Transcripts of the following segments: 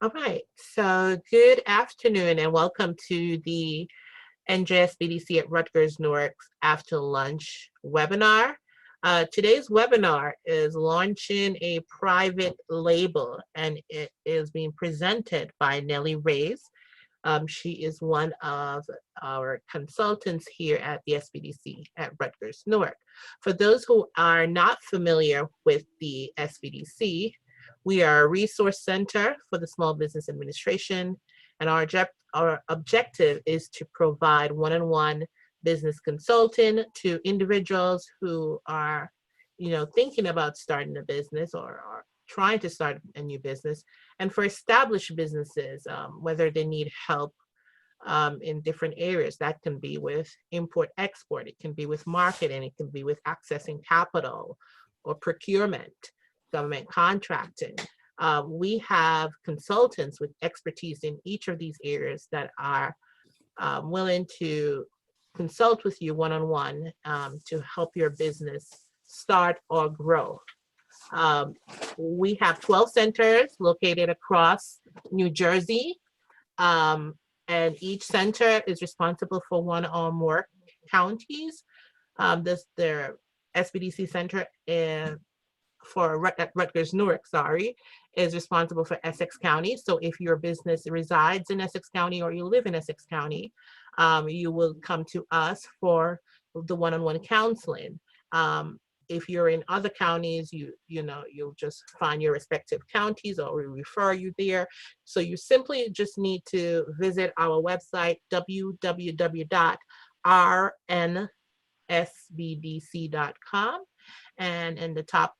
All right, so good afternoon and welcome to the NJSBDC at Rutgers-Newark After Lunch webinar. Today's webinar is launching a private label and it is being presented by Nellie Reyes. She is one of our consultants here at the SBDC at Rutgers-Newark. For those who are not familiar with the SBDC, we are a resource center for the Small Business Administration, and our objective is to provide one-on-one business consulting to individuals who are, thinking about starting a business or are trying to start a new business, and for established businesses, whether they need help in different areas. That can be with import-export, it can be with marketing, it can be with accessing capital or procurement, government contracting. We have consultants with expertise in each of these areas that are willing to consult with you one-on-one to help your business start or grow. We have 12 centers located across New Jersey, and each center is responsible for one or more counties. Their SBDC center at Rutgers-Newark, is responsible for Essex County. So if your business resides in Essex County or you live in Essex County, you will come to us for the one-on-one counseling. If you're in other counties, you'll just find your respective counties or we refer you there. So you simply just need to visit our website, www.rnsbdc.com, and in the top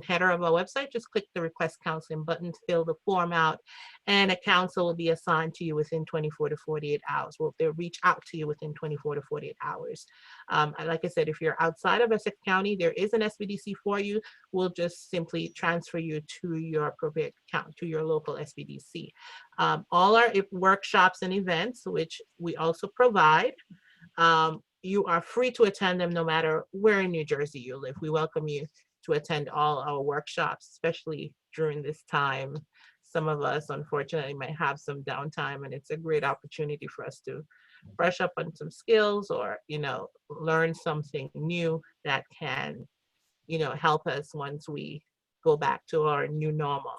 header of our website, just click the request counseling button, fill the form out, and a counselor will be assigned to you within 24 to 48 hours. Well, they'll reach out to you within 24 to 48 hours. Like I said, if you're outside of Essex County, there is an SBDC for you. We'll just simply transfer you to your appropriate account, to your local SBDC. All our workshops and events, which we also provide, you are free to attend them no matter where in New Jersey you live. We welcome you to attend all our workshops, especially during this time. Some of us, unfortunately, might have some downtime, and it's a great opportunity for us to brush up on some skills or, learn something new that can, help us once we go back to our new normal.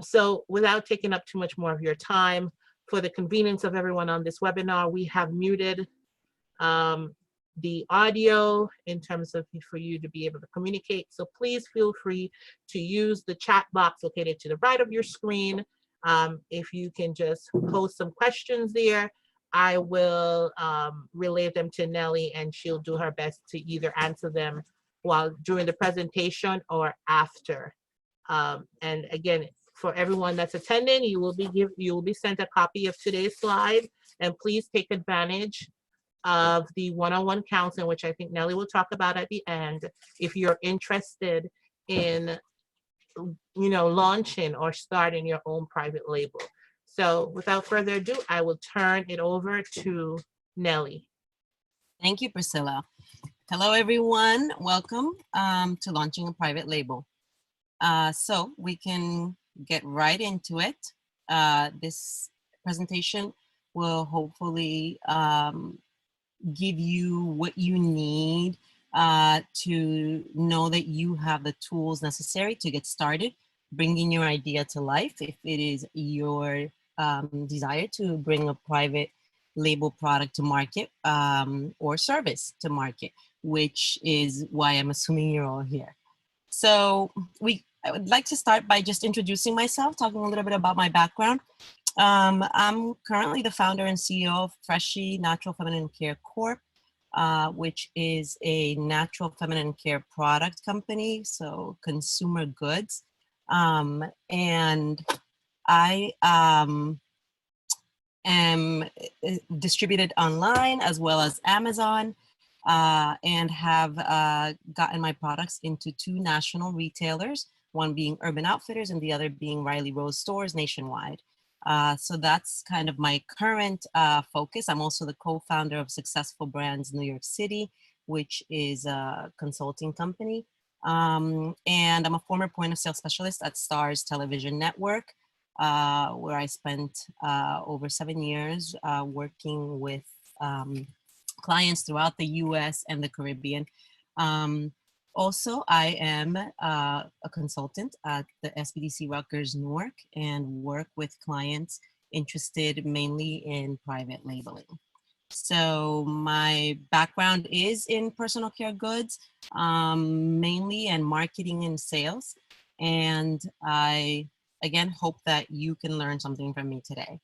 So without taking up too much more of your time, for the convenience of everyone on this webinar, we have muted the audio in terms of for you to be able to communicate. So please feel free to use the chat box located to the right of your screen. If you can just post some questions there, I will relay them to Nellie and she'll do her best to either answer them while during the presentation or after. And again, for everyone that's attending, you will be sent a copy of today's slide, and please take advantage of the one-on-one counseling, which I think Nellie will talk about at the end, if you're interested in, launching or starting your own private label. So without further ado, I will turn it over to Nellie. Thank you, Priscilla. Hello, everyone. Welcome to launching a private label. So we can get right into it. This presentation will hopefully give you what you need to know that you have the tools necessary to get started, bringing your idea to life. If it is your desire to bring a private label product to market or service to market, which is why I'm assuming you're all here. So I would like to start by just introducing myself, talking a little bit about my background. I'm currently the founder and CEO of Freshie Natural Feminine Care Corp, which is a natural feminine care product company, so consumer goods. And I am distributed online as well as Amazon, and have gotten my products into 2 national retailers, one being Urban Outfitters and the other being Riley Rose stores nationwide. So that's kind of my current focus. I'm also the co-founder of Successful Brands New York City, which is a consulting company. And I'm a former point of sale specialist at Starz Television Network. where I spent over 7 years working with clients throughout the US and the Caribbean. Also, I am a consultant at the SBDC Rutgers-Newark and work with clients interested mainly in private labeling. So my background is in personal care goods, mainly in marketing and sales. And I, again, hope that you can learn something from me today.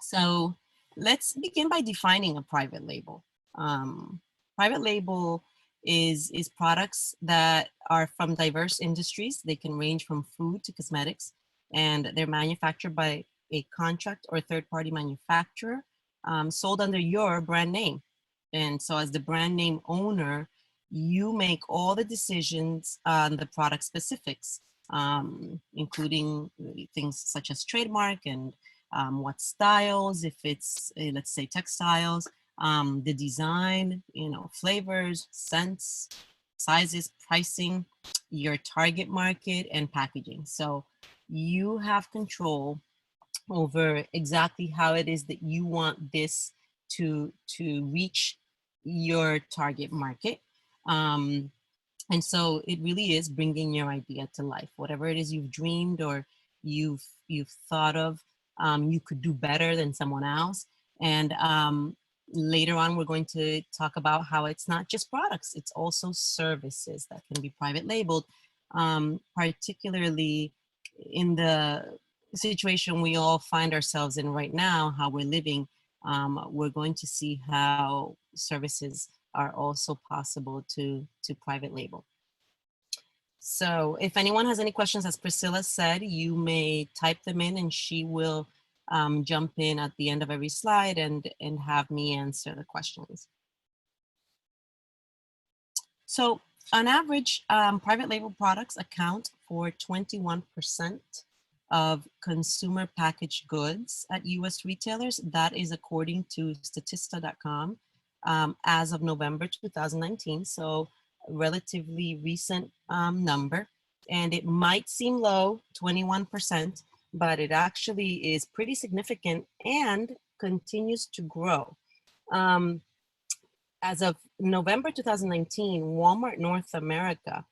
So let's begin by defining a private label. Private label is products that are from diverse industries. They can range from food to cosmetics, and they're manufactured by a contract or third-party manufacturer, sold under your brand name. And so as the brand name owner, you make all the decisions on the product specifics, including things such as trademark and what styles, if it's, let's say, textiles, the design, flavors, scents, sizes, pricing, your target market, and packaging. So you have control over exactly how it is that you want this to reach your target market. And so it really is bringing your idea to life. Whatever it is you've dreamed or you've thought of, you could do better than someone else. And later on, we're going to talk about how it's not just products, it's also services that can be private labeled, particularly in the situation we all find ourselves in right now, how we're living. We're going to see how services are also possible to private label. So if anyone has any questions, as Priscilla said, you may type them in and she will jump in at the end of every slide and have me answer the questions. So on average, private label products account for 21% of consumer packaged goods at US retailers. That is according to Statista.com as of November 2019. So a relatively recent number. And it might seem low, 21%, but it actually is pretty significant and continues to grow. As of November 2019, Walmart North America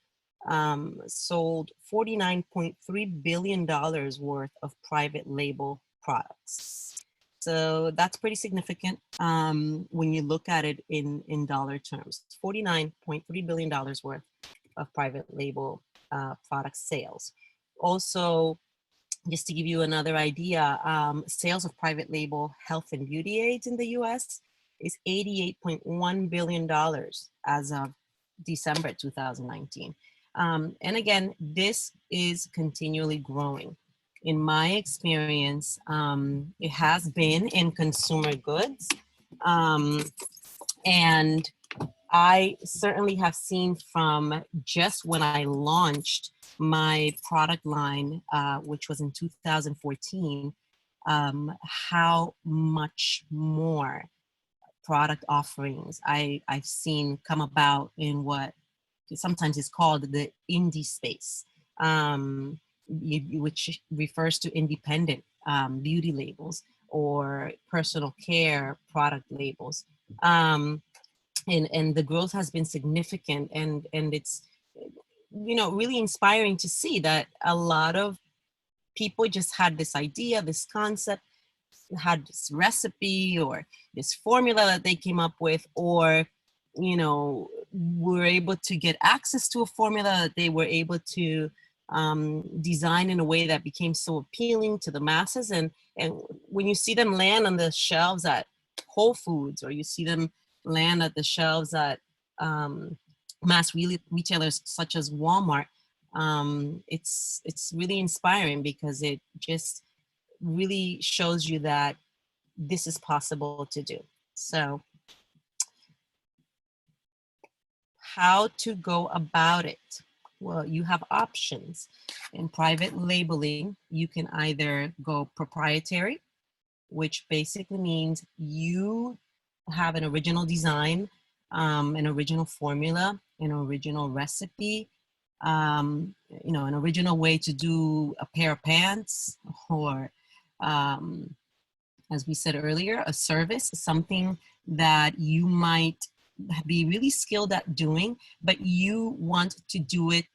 sold $49.3 billion worth of private label products. So that's pretty significant when you look at it in dollar terms. $49.3 billion worth of private label product sales. Also, just to give you another idea, sales of private label health and beauty aids in the US is $88.1 billion as of December 2019. And again, this is continually growing. In my experience, it has been in consumer goods. And I certainly have seen from just when I launched my product line, which was in 2014, how much more product offerings I've seen come about in what sometimes is called the indie space, which refers to independent beauty labels or personal care product labels. And the growth has been significant, and it's really inspiring to see that a lot of people just had this idea, this concept, had this recipe or this formula that they came up with, or were able to get access to a formula that they were able to design in a way that became so appealing to the masses. And when you see them land on the shelves at Whole Foods, or you see them land at the shelves at mass retailers such as Walmart, it's really inspiring, because it just really shows you that this is possible to do. So how to go about it? Well, you have options. In private labeling, you can either go proprietary, which basically means you have an original design, an original formula, an original recipe, an original way to do a pair of pants, or as we said earlier, a service, something that you might be really skilled at doing, but you want to do it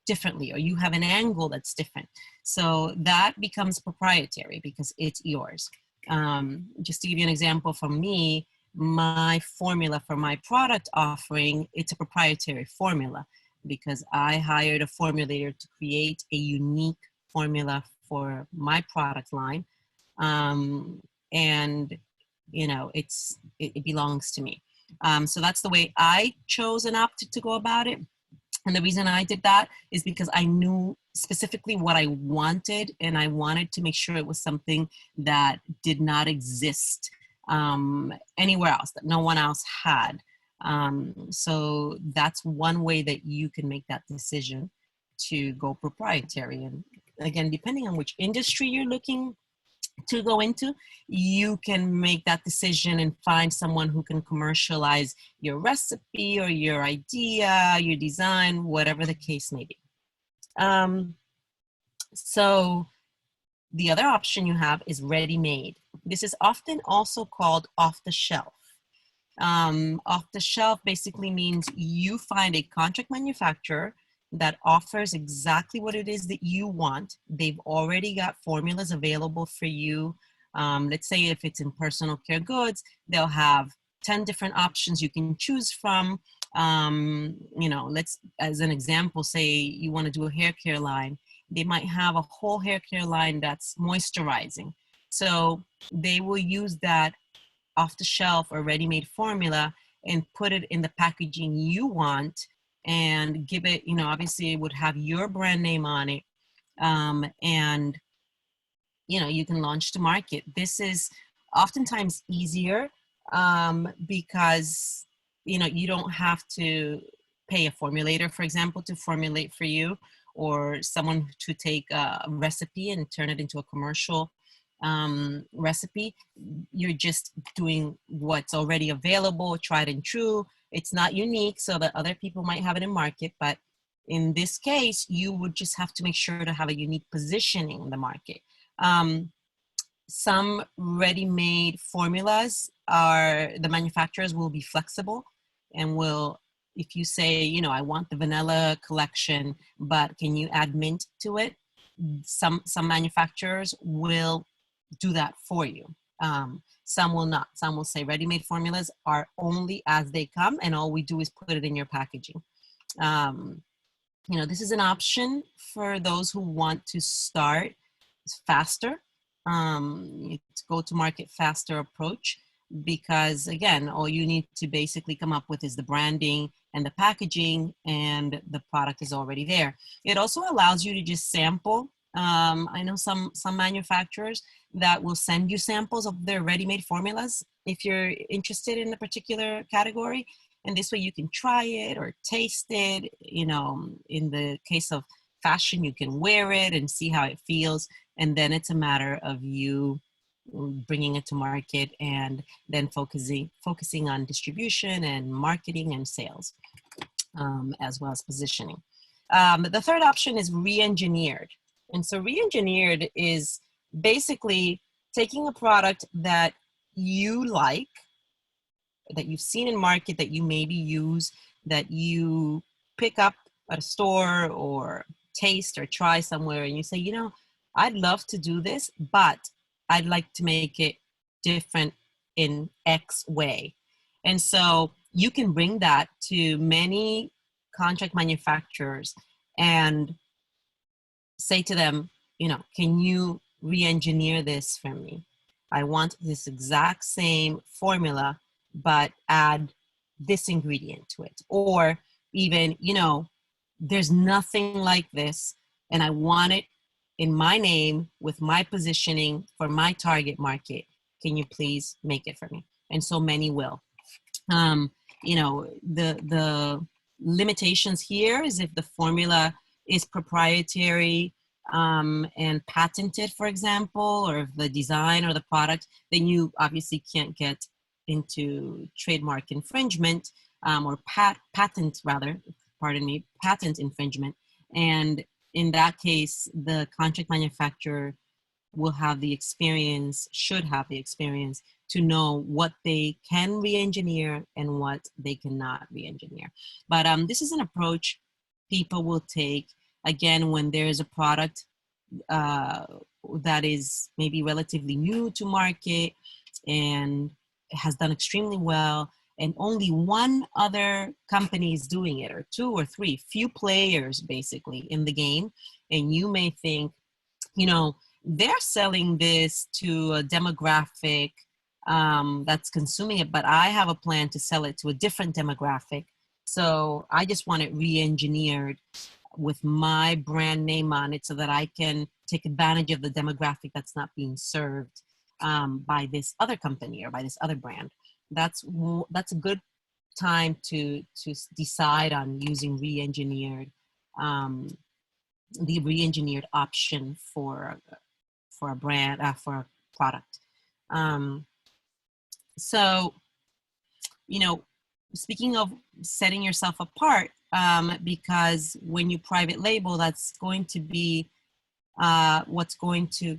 differently, or you have an angle that's different. So that becomes proprietary because it's yours. Just to give you an example from me, my formula for my product offering, it's a proprietary formula because I hired a formulator to create a unique formula for my product line. And it belongs to me. So that's the way I chose and opted to go about it. And the reason I did that is because I knew specifically what I wanted, and I wanted to make sure it was something that did not exist anywhere else, that no one else had. So that's one way that you can make that decision to go proprietary. And again, depending on which industry you're looking to go into, you can make that decision and find someone who can commercialize your recipe or your idea, your design, whatever the case may be. So the other option you have is ready-made. This is often also called off-the-shelf. Off-the-shelf basically means you find a contract manufacturer that offers exactly what it is that you want. They've already got formulas available for you. Let's say if it's in personal care goods, they'll have 10 different options you can choose from. Let's, as an example, say you want to do a hair care line. They might have a whole hair care line that's moisturizing. So they will use that off-the-shelf or ready-made formula and put it in the packaging you want, and give it, obviously it would have your brand name on it. And, you can launch to market. This is oftentimes easier because, you don't have to pay a formulator, for example, to formulate for you, or someone to take a recipe and turn it into a commercial recipe. You're just doing what's already available, tried and true. It's not unique, so that other people might have it in market, but in this case, you would just have to make sure to have a unique positioning in the market. Some ready-made formulas the manufacturers will be flexible and will, if you say, I want the vanilla collection, but can you add mint to it? Some manufacturers will do that for you. Some will not. Some will say ready-made formulas are only as they come, and all we do is put it in your packaging. This is an option for those who want to start faster, to go to market faster approach, because again, all you need to basically come up with is the branding and the packaging, and the product is already there. It also allows you to just sample. I know some manufacturers that will send you samples of their ready-made formulas if you're interested in a particular category. And this way you can try it or taste it. In the case of fashion, you can wear it and see how it feels. And then it's a matter of you bringing it to market and then focusing on distribution and marketing and sales, as well as positioning. The third option is re-engineered. And so re-engineered is basically taking a product that you like, that you've seen in market, that you maybe use, that you pick up at a store or taste or try somewhere, and you say, I'd love to do this, but I'd like to make it different in X way. And so you can bring that to many contract manufacturers and say to them, can you re-engineer this for me? I want this exact same formula, but add this ingredient to it. Or even, there's nothing like this, and I want it in my name with my positioning for my target market. Can you please make it for me? And so many will. The limitations here is if the formula is proprietary and patented, for example, or if the design or the product, then you obviously can't get into trademark infringement or patent rather. pardon me, patent infringement. And in that case, the contract manufacturer will have the experience, should have the experience to know what they can re-engineer and what they cannot re-engineer. But this is an approach people will take, again, when there is a product that is maybe relatively new to market and has done extremely well, and only one other company is doing it, or two or three, few players basically in the game. And you may think, you know, they're selling this to a demographic that's consuming it, but I have a plan to sell it to a different demographic. So I just want it re-engineered with my brand name on it so that I can take advantage of the demographic that's not being served by this other company or by this other brand. That's a good time to decide on using the re-engineered option for a brand, for a product. So, you know, speaking of setting yourself apart, because when you private label, that's going to be what's going to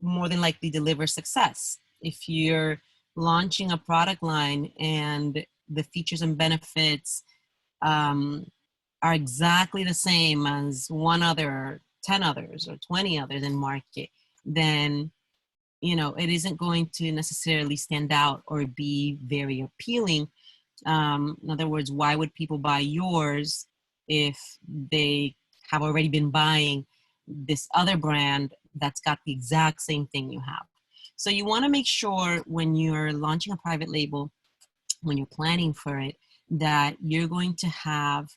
more than likely deliver success. If you're launching a product line and the features and benefits are exactly the same as one other, 10 others, or 20 others in market, then, you know, it isn't going to necessarily stand out or be very appealing. In other words, why would people buy yours if they have already been buying this other brand that's got the exact same thing you have? So you want to make sure when you're launching a private label, when you're planning for it, that you're going to have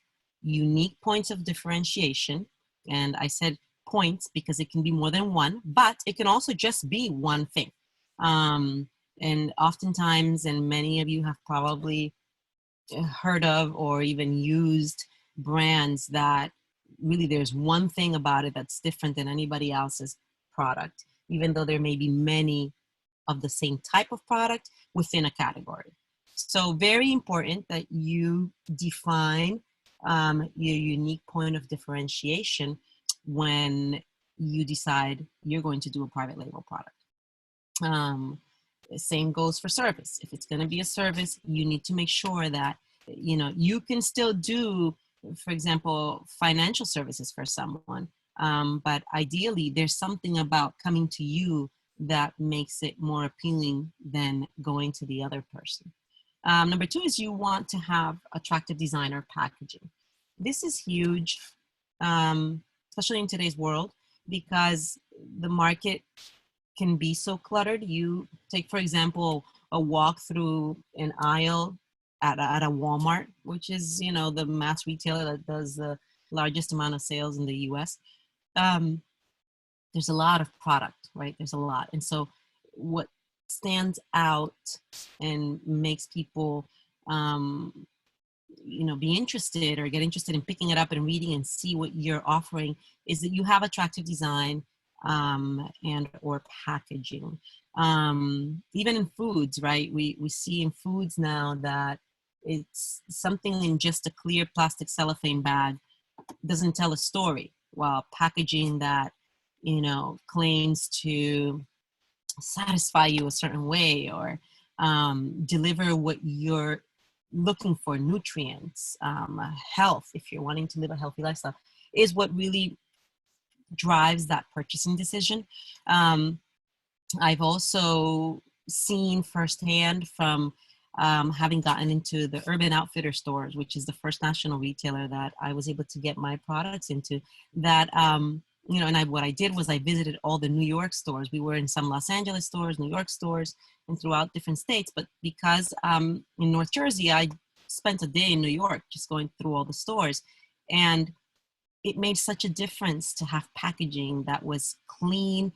unique points of differentiation. And I said points because it can be more than one, but it can also just be one thing. And oftentimes, and many of you have probably heard of or even used brands that really there's one thing about it that's different than anybody else's product, even though there may be many of the same type of product within a category. So very important that you define your unique point of differentiation when you decide you're going to do a private label product. Same goes for service. If it's going to be a service, you need to make sure that, you know, you can still do, for example, financial services for someone. But ideally, there's something about coming to you that makes it more appealing than going to the other person. Number two is you want to have attractive design or packaging. This is huge, especially in today's world, because the market can be so cluttered. You take, for example, a walk through an aisle at a Walmart, which is, you know, the mass retailer that does the largest amount of sales in the US. There's a lot of product, right? There's a lot. And so what stands out and makes people, you know, be interested or get interested in picking it up and reading and see what you're offering is that you have attractive design and or packaging. Even in foods, right? We see in foods now that it's something in just a clear plastic cellophane bag doesn't tell a story, while packaging that, you know, claims to satisfy you a certain way or deliver what you're looking for, nutrients, health, if you're wanting to live a healthy lifestyle, is what really drives that purchasing decision. I've also seen firsthand from having gotten into the Urban Outfitter stores, which is the first national retailer that I was able to get my products into, that you know, and what I did was I visited all the New York stores. We were in some Los Angeles stores, New York stores, and throughout different states. But because in North Jersey, I spent a day in New York just going through all the stores. And it made such a difference to have packaging that was clean,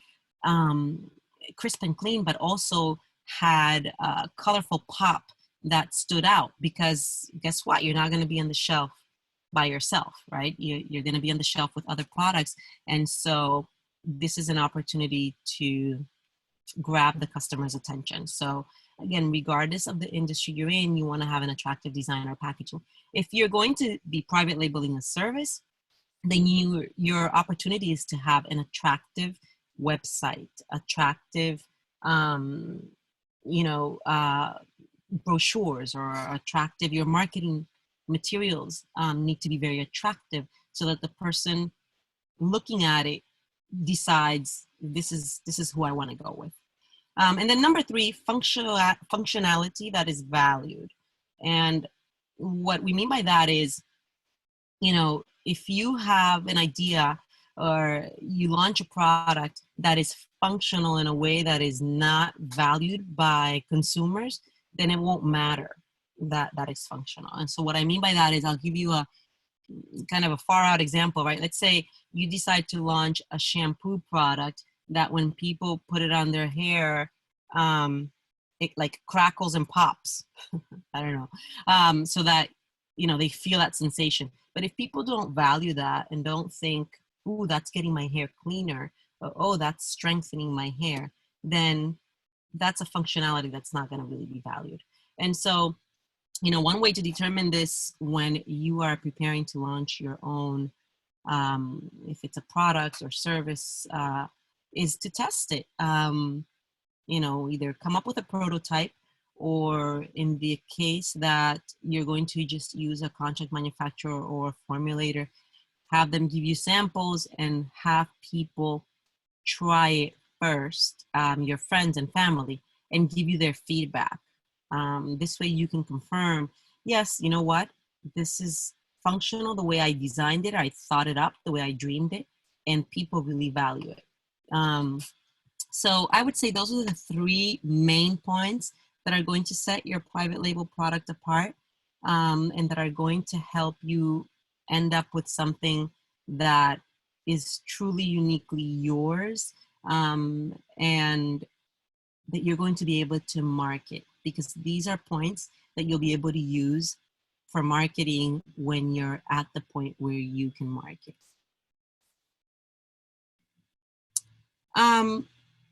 crisp and clean, but also had a colorful pop that stood out. Because guess what? You're not going to be on the shelf by yourself, right? You're going to be on the shelf with other products. And so this is an opportunity to grab the customer's attention. So Again, regardless of the industry you're in, you want to have an attractive design or packaging. If you're going to be private labeling a service, then your opportunity is to have an attractive website, attractive, um, you know, brochures, or attractive. Your marketing materials need to be very attractive so that the person looking at it decides this is who I want to go with. And then number 3, functionality that is valued. And what we mean by that is, you know, if you have an idea or you launch a product that is functional in a way that is not valued by consumers, then it won't matter that that is functional. And so what I mean by that is, I'll give you a kind of a far out example, right? Let's say you decide to launch a shampoo product that when people put it on their hair, it like crackles and pops. I don't know. So that, you know, they feel that sensation. But if people don't value that and don't think, ooh, that's getting my hair cleaner, or, oh, that's strengthening my hair, then that's a functionality that's not going to really be valued. And so, you know, one way to determine this when you are preparing to launch your own, if it's a product or service, is to test it. You know, either come up with a prototype, or in the case that you're going to just use a contract manufacturer or formulator, have them give you samples and have people try it first, your friends and family, and give you their feedback. This way you can confirm, yes, you know what, this is functional the way I designed it, I thought it up the way I dreamed it, and people really value it. So I would say those are the 3 main points that are going to set your private label product apart, and that are going to help you end up with something that is truly uniquely yours, and that you're going to be able to market, because these are points that you'll be able to use for marketing when you're at the point where you can market.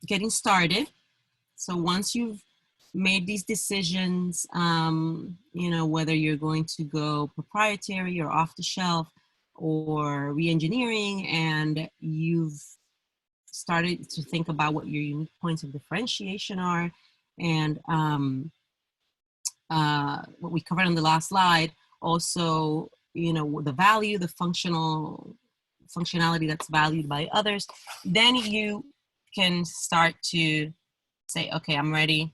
Getting started. So once you've made these decisions, you know, whether you're going to go proprietary or off the shelf or re-engineering, and you've started to think about what your unique points of differentiation are, and what we covered on the last slide, also, you know, the value, the functionality that's valued by others, then you can start to say, okay, I'm ready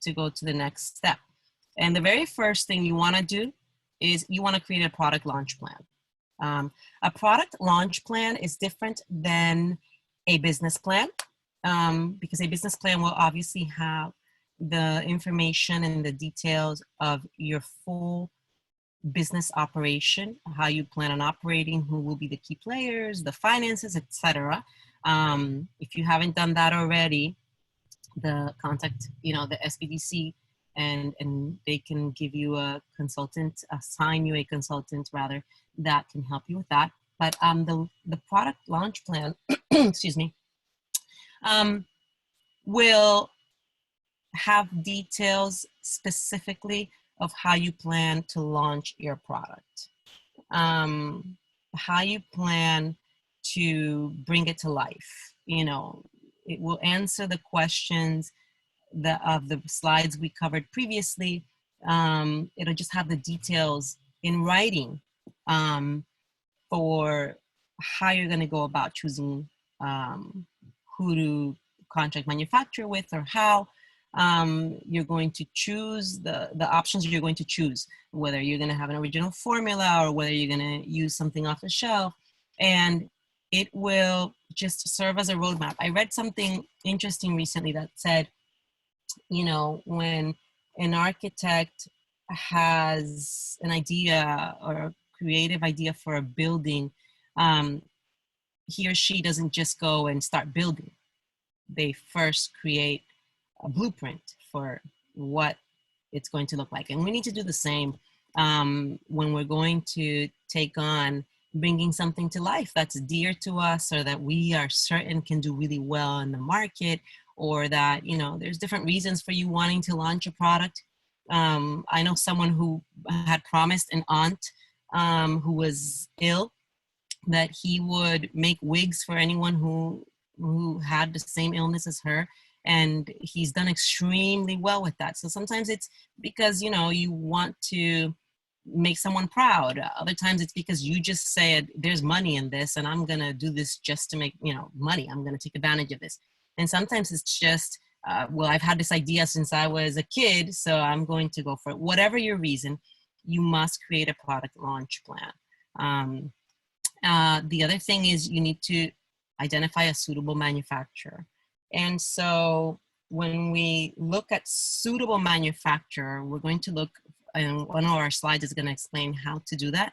to go to the next step. And the very first thing you want to do is you want to create a product launch plan. A product launch plan is different than a business plan, because a business plan will obviously have the information and the details of your full business operation, how you plan on operating, who will be the key players, the finances, etc. If you haven't done that already, the contact, you know, the SBDC, and they can give you a consultant, assign you a consultant rather, that can help you with that. But the product launch plan, excuse me, will have details specifically of how you plan to launch your product, how you plan to bring it to life. You know, it will answer the questions of the slides we covered previously. It'll just have the details in writing for how you're going to go about choosing who to contract manufacture with, or how you're going to choose the options you're going to choose, whether you're going to have an original formula or whether you're going to use something off the shelf. And it will just serve as a roadmap. I read something interesting recently that said, you know, when an architect has an idea or a creative idea for a building, he or she doesn't just go and start building. They first create a blueprint for what it's going to look like. And we need to do the same when we're going to take on bringing something to life that's dear to us, or that we are certain can do really well in the market, or that, you know, there's different reasons for you wanting to launch a product. I know someone who had promised an aunt who was ill that he would make wigs for anyone who had the same illness as her, and he's done extremely well with that. So sometimes it's because, you know, you want to make someone proud. Other times it's because you just said there's money in this and I'm gonna do this just to make, you know, money. I'm gonna take advantage of this. And sometimes it's just well, I've had this idea since I was a kid, so I'm going to go for it. Whatever your reason, you must create a product launch plan. The other thing is you need to identify a suitable manufacturer. And so when we look at suitable manufacturer, we're going to look, and one of our slides is going to explain how to do that.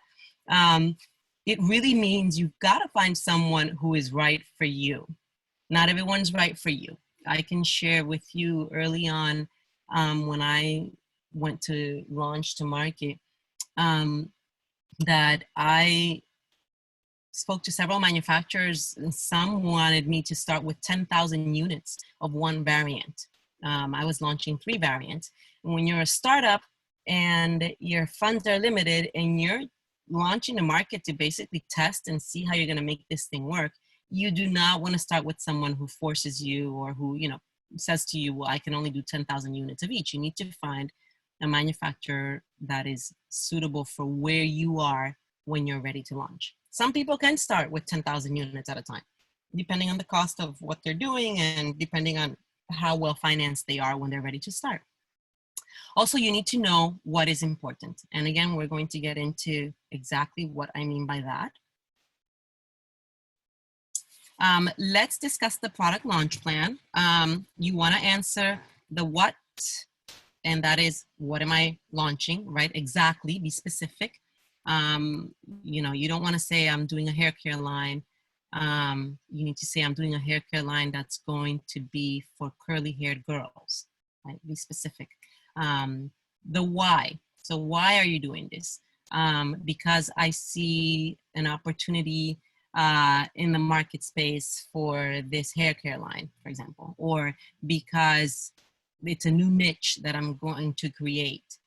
It really means you've got to find someone who is right for you. Not everyone's right for you. I can share with you early on when I went to launch to market that I spoke to several manufacturers, and some wanted me to start with 10,000 units of one variant. I was launching 3 variants. And when you're a startup and your funds are limited and you're launching the market to basically test and see how you're going to make this thing work, you do not want to start with someone who forces you or who, you know, says to you, well, I can only do 10,000 units of each. You need to find a manufacturer that is suitable for where you are when you're ready to launch. Some people can start with 10,000 units at a time, depending on the cost of what they're doing and depending on how well financed they are when they're ready to start. Also, you need to know what is important. And again, we're going to get into exactly what I mean by that. Let's discuss the product launch plan. You want to answer the what, and that is, what am I launching, right? Exactly, be specific. You know, you don't want to say I'm doing a hair care line. You need to say I'm doing a hair care line that's going to be for curly haired girls, right? Be specific. The why. So why are you doing this? Because I see an opportunity in the market space for this hair care line, for example, or because it's a new niche that I'm going to create.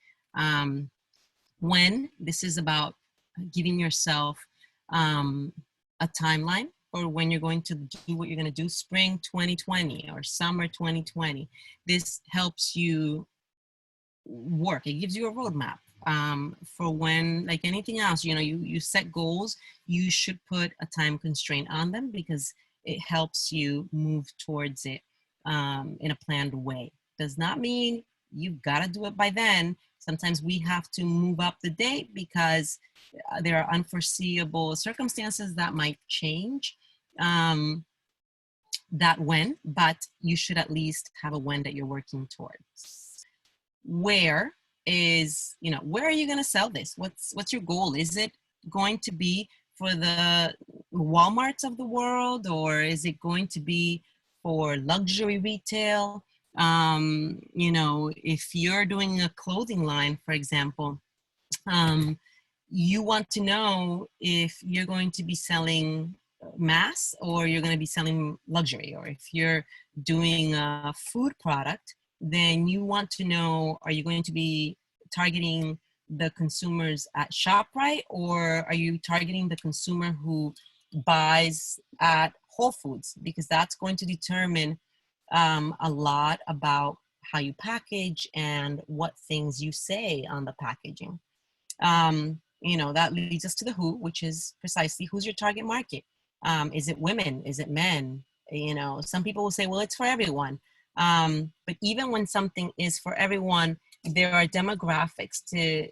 When this is about giving yourself a timeline for when you're going to do what you're going to do, spring 2020 or summer 2020. This helps you work. It gives you a roadmap for when, like anything else, you know, you set goals, you should put a time constraint on them because it helps you move towards it in a planned way. Does not mean you've got to do it by then. Sometimes we have to move up the date because there are unforeseeable circumstances that might change that when, but you should at least have a when that you're working towards. Where is, you know, where are you going to sell this? What's your goal? Is it going to be for the Walmarts of the world, or is it going to be for luxury retail? You know, if you're doing a clothing line, for example, you want to know if you're going to be selling mass or you're going to be selling luxury. Or if you're doing a food product, then you want to know, are you going to be targeting the consumers at ShopRite, or are you targeting the consumer who buys at Whole Foods? Because that's going to determine a lot about how you package and what things you say on the packaging. You know, that leads us to the who, which is precisely who's your target market. Is it women? Is it men? You know, some people will say, well, it's for everyone. But even when something is for everyone, there are demographics to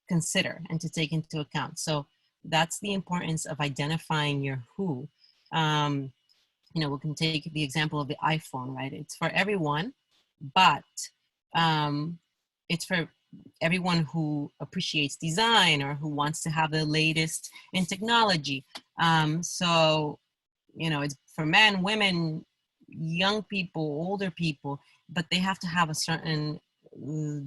consider and to take into account. So that's the importance of identifying your who. You know, we can take the example of the iPhone, right? It's for everyone, but it's for everyone who appreciates design or who wants to have the latest in technology. So, you know, it's for men, women, young people, older people, but they have to have a certain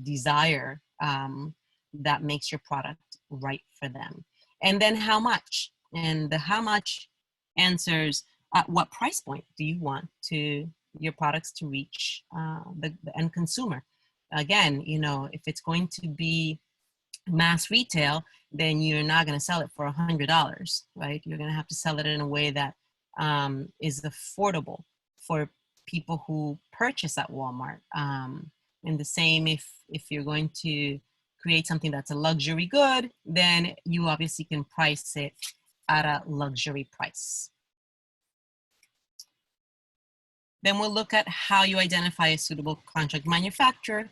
desire that makes your product right for them. And then how much? And the how much answers at what price point do you want to your products to reach the end consumer. Again, you know, if it's going to be mass retail, then you're not going to sell it for $100, right? You're going to have to sell it in a way that is affordable for people who purchase at Walmart. And the same if you're going to create something that's a luxury good, then you obviously can price it at a luxury price. Then we'll look at how you identify a suitable contract manufacturer.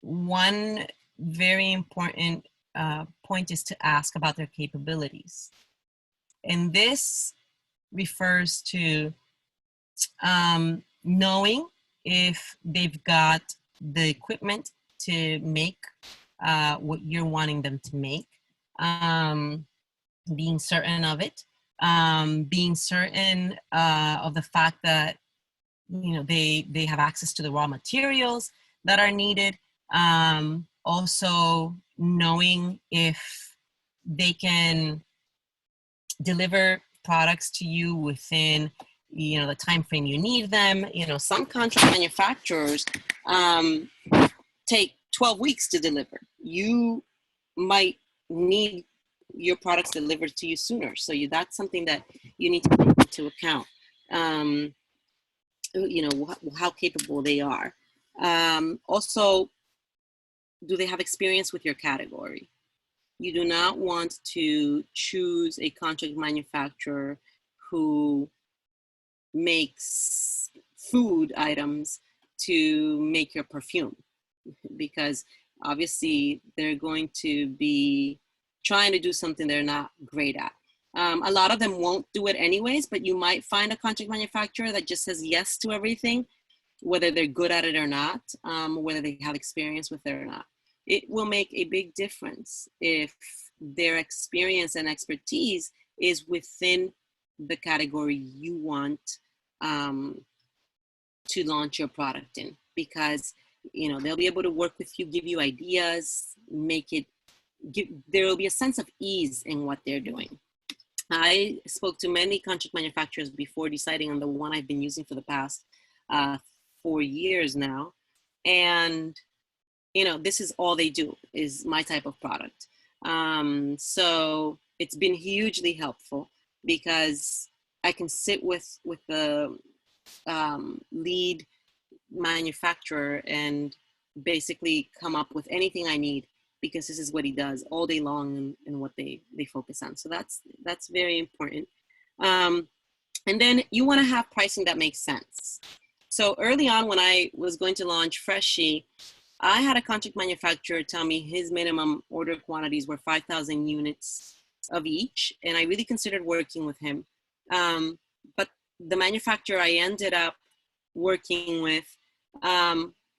One very important point is to ask about their capabilities. And this refers to knowing if they've got the equipment to make what you're wanting them to make, being certain of it, being certain of the fact that, you know, they have access to the raw materials that are needed. Also knowing if they can deliver products to you within, you know, the time frame you need them. You know, some contract manufacturers take 12 weeks to deliver. You might need your products delivered to you sooner. So that's something that you need to take into account. You know, how capable they are. Also, do they have experience with your category? You do not want to choose a contract manufacturer who makes food items to make your perfume, because obviously they're going to be trying to do something they're not great at. A lot of them won't do it anyways, but you might find a contract manufacturer that just says yes to everything, whether they're good at it or not, whether they have experience with it or not. It will make a big difference if their experience and expertise is within the category you want to launch your product in, because, you know, they'll be able to work with you, give you ideas, there will be a sense of ease in what they're doing. I spoke to many contract manufacturers before deciding on the one I've been using for the past 4 years now. And, you know, this is all they do, is my type of product. So it's been hugely helpful because I can sit with the lead manufacturer and basically come up with anything I need, because this is what he does all day long and what they focus on. So that's very important. And then you want to have pricing that makes sense. So early on, when I was going to launch Freshie, I had a contract manufacturer tell me his minimum order quantities were 5,000 units of each, and I really considered working with him. But the manufacturer I ended up working with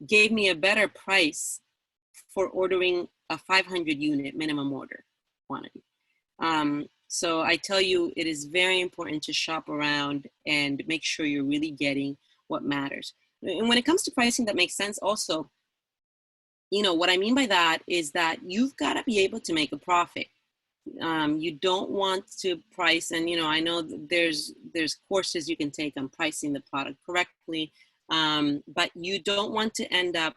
gave me a better price for ordering a 500 unit minimum order quantity. So I tell you, it is very important to shop around and make sure you're really getting what matters. And when it comes to pricing that makes sense also, you know, what I mean by that is that you've got to be able to make a profit. You don't want to price, and, you know, I know there's courses you can take on pricing the product correctly, but you don't want to end up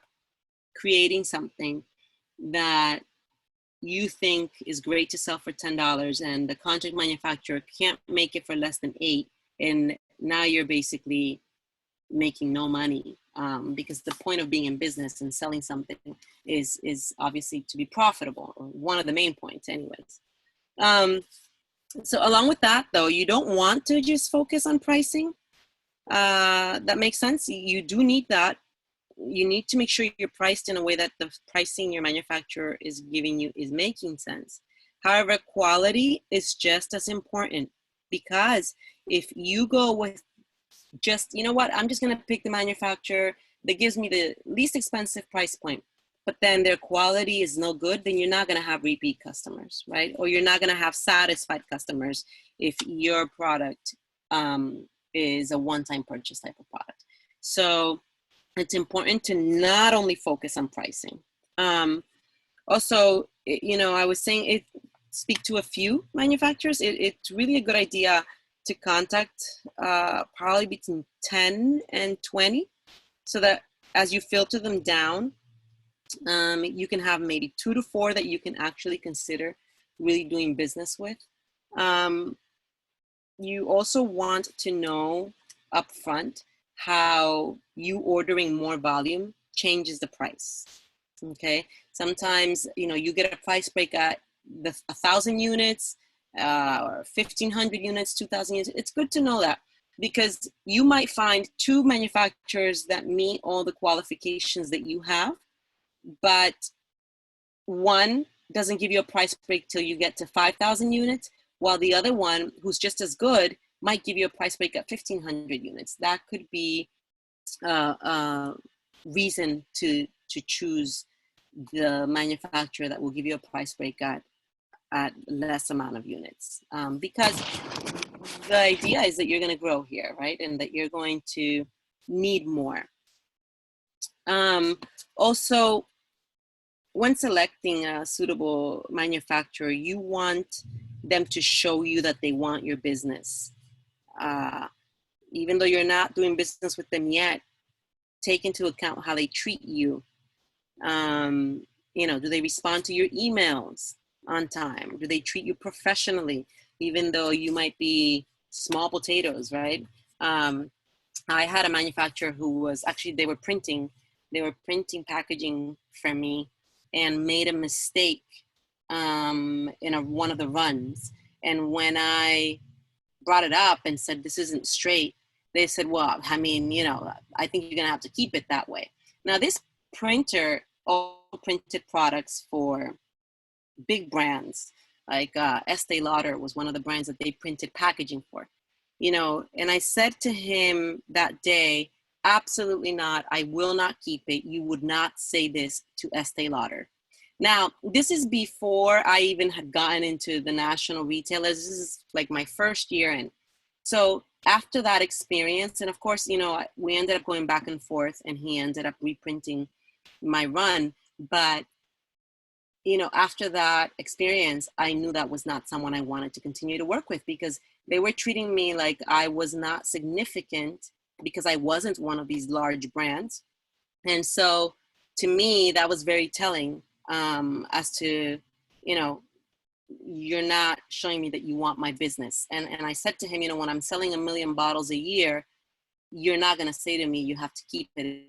creating something that you think is great to sell for $10 and the contract manufacturer can't make it for less than $8, and now you're basically making no money, because the point of being in business and selling something is obviously to be profitable, or one of the main points anyways. So along with that, though, you don't want to just focus on pricing. That makes sense. You do need that. You need to make sure you're priced in a way that the pricing your manufacturer is giving you is making sense. However, quality is just as important, because if you go with just, you know what, I'm just going to pick the manufacturer that gives me the least expensive price point, but then their quality is no good, then you're not going to have repeat customers, right? Or you're not going to have satisfied customers if your product is a one-time purchase type of product. So it's important to not only focus on pricing. Also, you know, I was saying, speak to a few manufacturers. It's really a good idea to contact probably between 10 and 20, so that as you filter them down, you can have maybe 2 to 4 that you can actually consider really doing business with. You also want to know upfront how you ordering more volume changes the price. Okay, sometimes you get a price break at the 1,000 units, or 1,500 units, 2,000 units. It's good to know that, because you might find 2 manufacturers that meet all the qualifications that you have, but one doesn't give you a price break till you get to 5,000 units, while the other one, who's just as good, might give you a price break at 1,500 units. That could be a reason to choose the manufacturer that will give you a price break at less amount of units, because the idea is that you're going to grow here, right? And that you're going to need more. Also, when selecting a suitable manufacturer, you want them to show you that they want your business. Even though you're not doing business with them yet, take into account how they treat you. Do they respond to your emails on time? Do they treat you professionally, even though you might be small potatoes, right? I had a manufacturer who was actually, they were printing packaging for me, and made a mistake in one of the runs. And when I brought it up and said, this isn't straight, they said, well, I mean, I think you're gonna have to keep it that way. Now, this printer also printed products for big brands, like Estee Lauder was one of the brands that they printed packaging for. And I said to him that day, absolutely not. I will not keep it. You would not say this to Estee Lauder. Now, this is before I even had gotten into the national retailers. This is like my first year in. So after that experience, and of course, we ended up going back and forth, and he ended up reprinting my run. But, after that experience, I knew that was not someone I wanted to continue to work with, because they were treating me like I was not significant because I wasn't one of these large brands. And so to me, that was very telling, as to, you're not showing me that you want my business. And I said to him, when I'm selling 1 million bottles a year, you're not going to say to me, you have to keep it.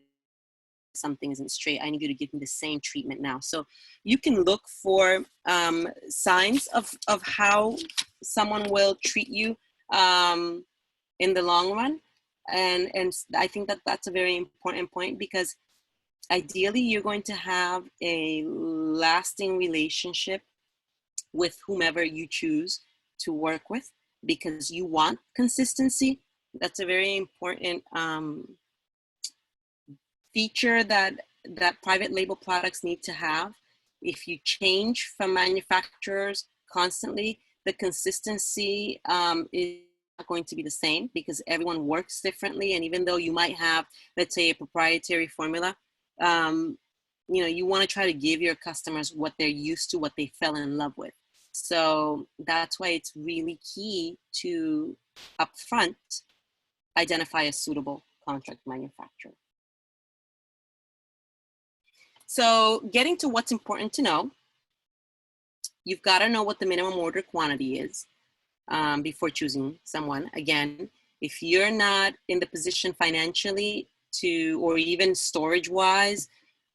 Something isn't straight. I need you to give me the same treatment now. So you can look for signs of how someone will treat you in the long run. And I think that that's a very important point, because ideally you're going to have a lasting relationship with whomever you choose to work with, because you want consistency. That's a very important feature that private label products need to have. If you change from manufacturers constantly, the consistency is not going to be the same, because everyone works differently. And even though you might have, let's say, a proprietary formula, you want to try to give your customers what they're used to, what they fell in love with. So that's why it's really key to upfront identify a suitable contract manufacturer. So getting to what's important to know, you've got to know what the minimum order quantity is before choosing someone. Again, if you're not in the position financially to, or even storage wise,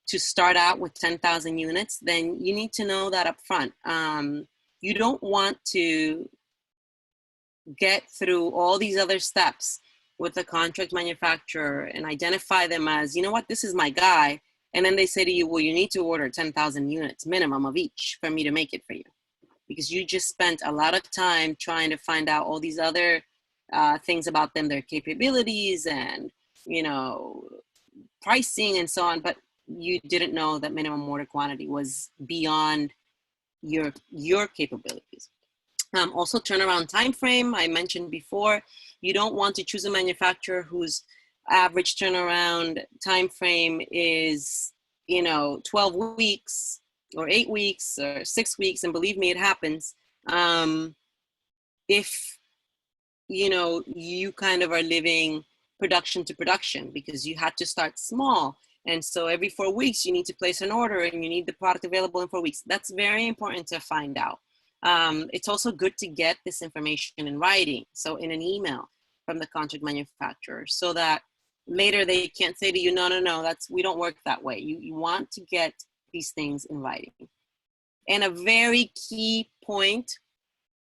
to start out with 10,000 units, then you need to know that up front. You don't want to get through all these other steps with a contract manufacturer and identify them as, this is my guy. And then they say to you, well, you need to order 10,000 units minimum of each for me to make it for you. Because you just spent a lot of time trying to find out all these other things about them, their capabilities and, pricing and so on. But you didn't know that minimum order quantity was beyond your capabilities. Also, turnaround time frame. I mentioned before, you don't want to choose a manufacturer whose average turnaround time frame is 12 weeks or 8 weeks or 6 weeks, and believe me, it happens. If you know, you kind of are living production to production because you had to start small. And so every 4 weeks, you need to place an order and you need the product available in 4 weeks. That's very important to find out. It's also good to get this information in writing, so in an email from the contract manufacturer, so that later they can't say to you, no, no, no, we don't work that way. You want to get these things in writing. And a very key point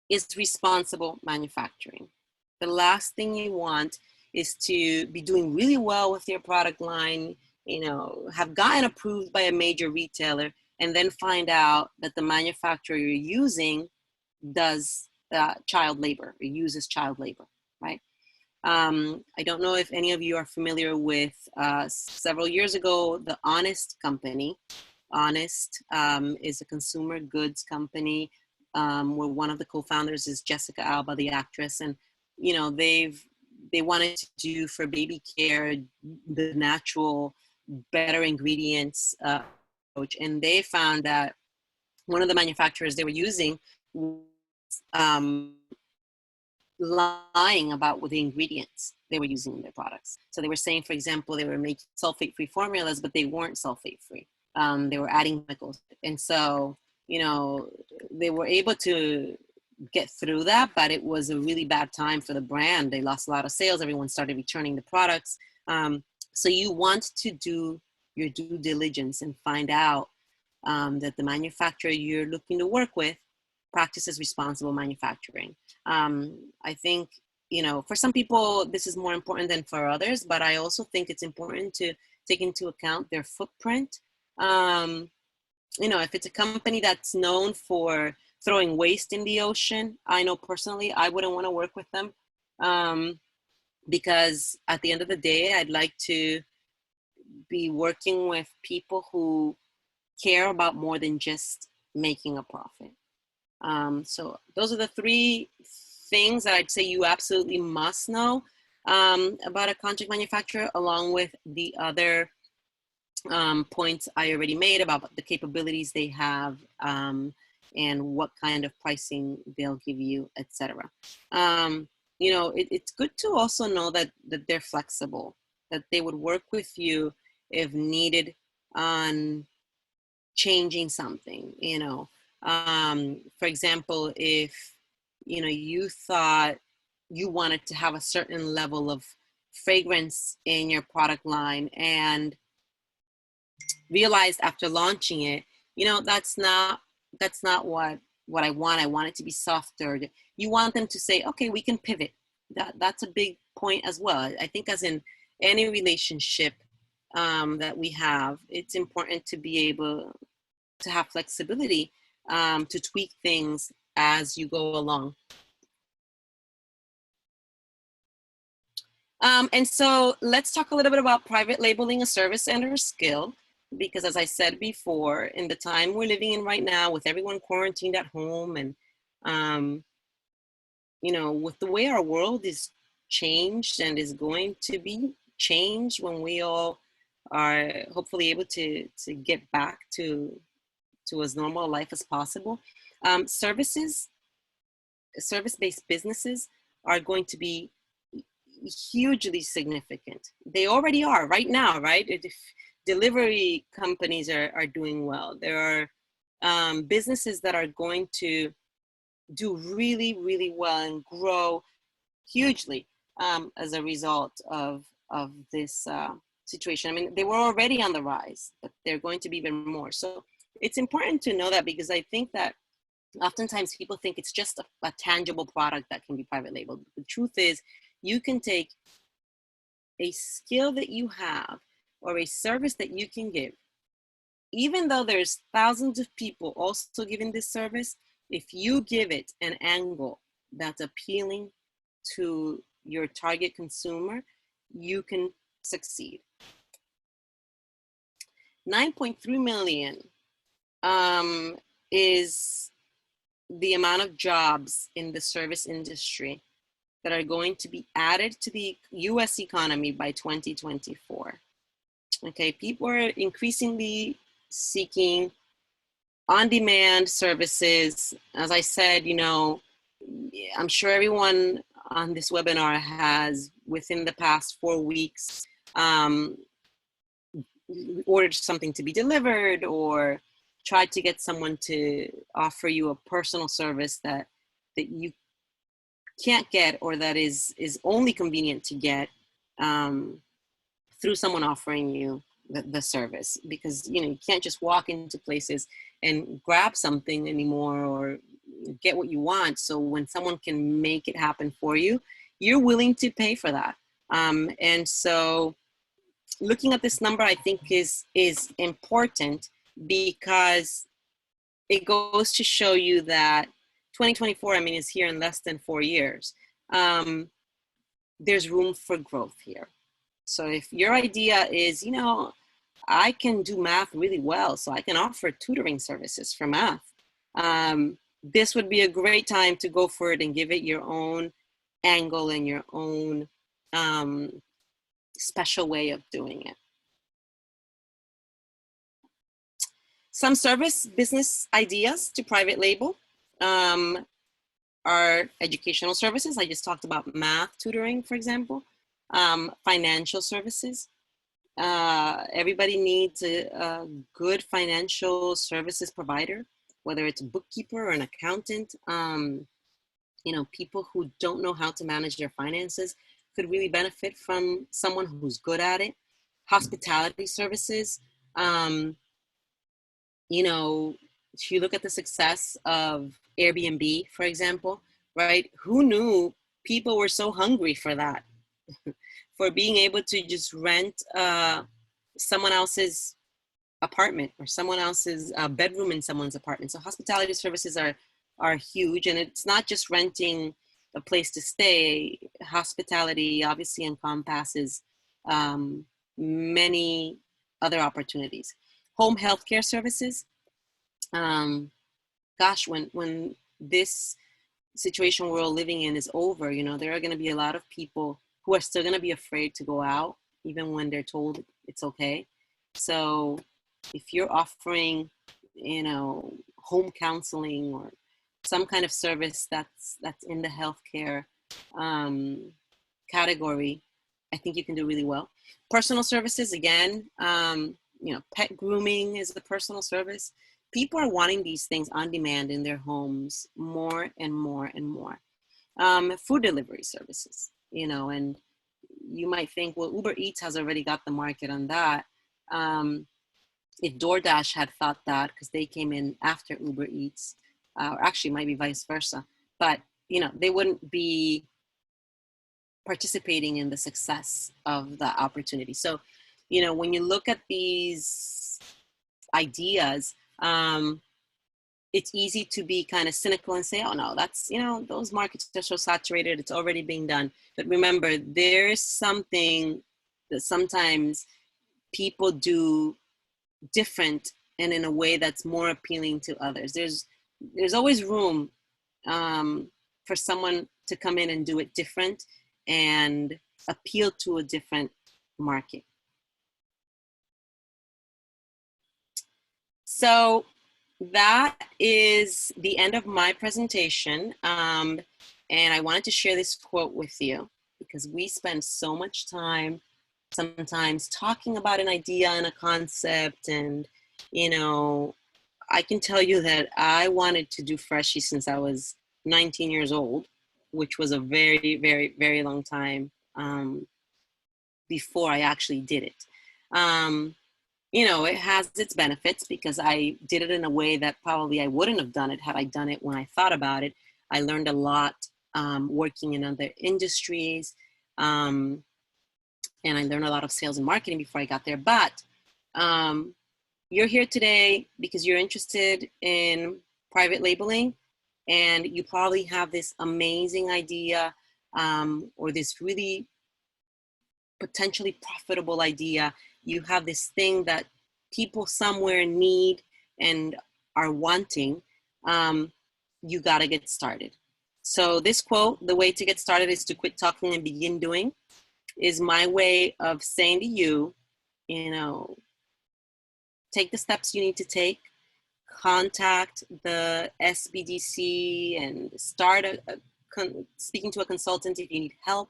is responsible manufacturing. The last thing you want is to be doing really well with your product line, you know, have gotten approved by a major retailer, and then find out that the manufacturer you're using does child labor, or uses child labor, right? I don't know if any of you are familiar with several years ago, the Honest company. Honest is a consumer goods company where one of the co-founders is Jessica Alba, the actress, and you know they wanted to do for baby care the natural, better ingredients approach, and they found that one of the manufacturers they were using was lying about what the ingredients they were using in their products. So they were saying, for example, they were making sulfate-free formulas, but they weren't sulfate-free. They were adding chemicals. And so, you know, they were able to get through that, but it was a really bad time for the brand. They lost a lot of sales. Everyone started returning the products. So you want to do your due diligence and find out that the manufacturer you're looking to work with practices responsible manufacturing. I think, you know, for some people, this is more important than for others, but I also think it's important to take into account their footprint. You know, if it's a company that's known for throwing waste in the ocean, I know personally, I wouldn't want to work with them because at the end of the day, I'd like to be working with people who care about more than just making a profit. So those are the three things that I'd say you absolutely must know about a contract manufacturer, along with the other points I already made about the capabilities they have and what kind of pricing they'll give you, etc. You know, it's good to also know that they're flexible, that they would work with you if needed on changing something, you know. For example, if, you know, you thought you wanted to have a certain level of fragrance in your product line and realized after launching it, you know, that's not what I want. I want it to be softer. You want them to say, okay, we can pivot. That's a big point as well. I think as in any relationship that we have, it's important to be able to have flexibility to tweak things as you go along. And so let's talk a little bit about private labeling a service and or skill, because as I said before, in the time we're living in right now with everyone quarantined at home and, you know, with the way our world is changed and is going to be changed when we all are hopefully able to get back to as normal a life as possible, service-based businesses are going to be hugely significant. They already are right now, right? If delivery companies are doing well, there are businesses that are going to do really, really well and grow hugely as a result of this situation. I mean, they were already on the rise, but they're going to be even more. So it's important to know that, because I think that oftentimes people think it's just a tangible product that can be private labeled. The truth is, you can take a skill that you have or a service that you can give, even though there's thousands of people also giving this service, if you give it an angle that's appealing to your target consumer, you can succeed. 9.3 million is the amount of jobs in the service industry that are going to be added to the US economy by 2024. Okay, people are increasingly seeking on-demand services. As I said, you know, I'm sure everyone on this webinar has, within the past 4 weeks, ordered something to be delivered or tried to get someone to offer you a personal service that you can't get, or that is only convenient to get through someone offering you the service, because you can't just walk into places and grab something anymore or get what you want. So when someone can make it happen for you, you're willing to pay for that. And so looking at this number, I think is important, because it goes to show you that 2024, I mean, is here in less than 4 years. There's room for growth here. So if your idea is, I can do math really well, so I can offer tutoring services for math, this would be a great time to go for it and give it your own angle and your own special way of doing it. Some service business ideas to private label are educational services. I just talked about math tutoring, for example. Financial services. Everybody needs a good financial services provider, whether it's a bookkeeper or an accountant. People who don't know how to manage their finances could really benefit from someone who's good at it. Hospitality services. If you look at the success of Airbnb, for example, right? Who knew people were so hungry for that? For being able to just rent someone else's apartment or someone else's bedroom in someone's apartment. So hospitality services are huge, and it's not just renting a place to stay. Hospitality obviously encompasses many other opportunities. Home healthcare services. Gosh, when this situation we're all living in is over, there are going to be a lot of people who are still going to be afraid to go out, even when they're told it's okay. So if you're offering, home counseling or some kind of service that's in the healthcare category, I think you can do really well. Personal services, again, pet grooming is a personal service. People are wanting these things on demand in their homes more and more and more. Food delivery services, and you might think, well, Uber Eats has already got the market on that. If DoorDash had thought that, because they came in after Uber Eats, or actually might be vice versa, but they wouldn't be participating in the success of the opportunity. So, when you look at these ideas, it's easy to be kind of cynical and say, oh no, that's, those markets are so saturated, it's already being done. But remember, there's something that sometimes people do different and in a way that's more appealing to others. There's always room for someone to come in and do it different and appeal to a different market. So that is the end of my presentation. And I wanted to share this quote with you because we spend so much time sometimes talking about an idea and a concept. And, I can tell you that I wanted to do Freshie since I was 19 years old, which was a very, very, very long time before I actually did it. It has its benefits because I did it in a way that probably I wouldn't have done it had I done it when I thought about it. I learned a lot working in other industries, and I learned a lot of sales and marketing before I got there. But you're here today because you're interested in private labeling, and you probably have this amazing idea or this really potentially profitable idea. You have this thing that people somewhere need and are wanting. You got to get started. So this quote, the way to get started is to quit talking and begin doing, is my way of saying to you, take the steps you need to take, contact the SBDC and start a speaking to a consultant if you need help,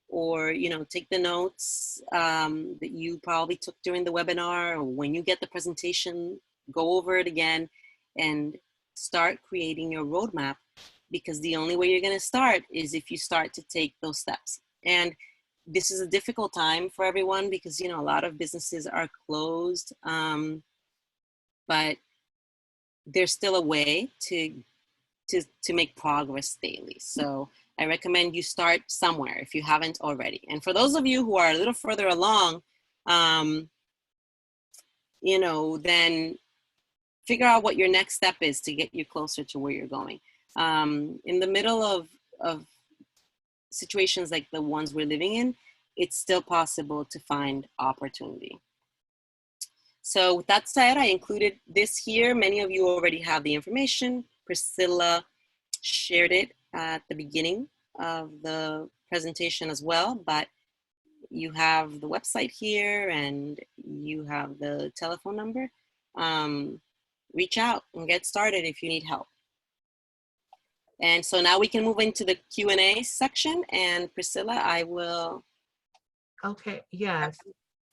or take the notes that you probably took during the webinar, or when you get the presentation, go over it again and start creating your roadmap, because the only way you're going to start is if you start to take those steps. And this is a difficult time for everyone because a lot of businesses are closed, but there's still a way to make progress daily. So I recommend you start somewhere if you haven't already. And for those of you who are a little further along, then figure out what your next step is to get you closer to where you're going. In the middle of situations like the ones we're living in, it's still possible to find opportunity. So with that said, I included this here. Many of you already have the information. Priscilla shared it at the beginning of the presentation as well, but you have the website here and you have the telephone number. Reach out and get started if you need help. And so now we can move into the Q&A section, and Priscilla, I will. Okay, yes,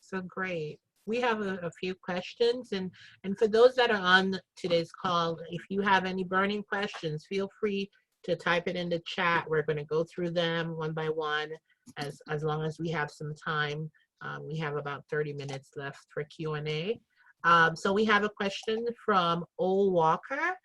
so great. We have a few questions, and for those that are on today's call, if you have any burning questions, feel free to type it in the chat. We're going to go through them one by one as long as we have some time. We have about 30 minutes left for Q&A. So we have a question from O. Walker.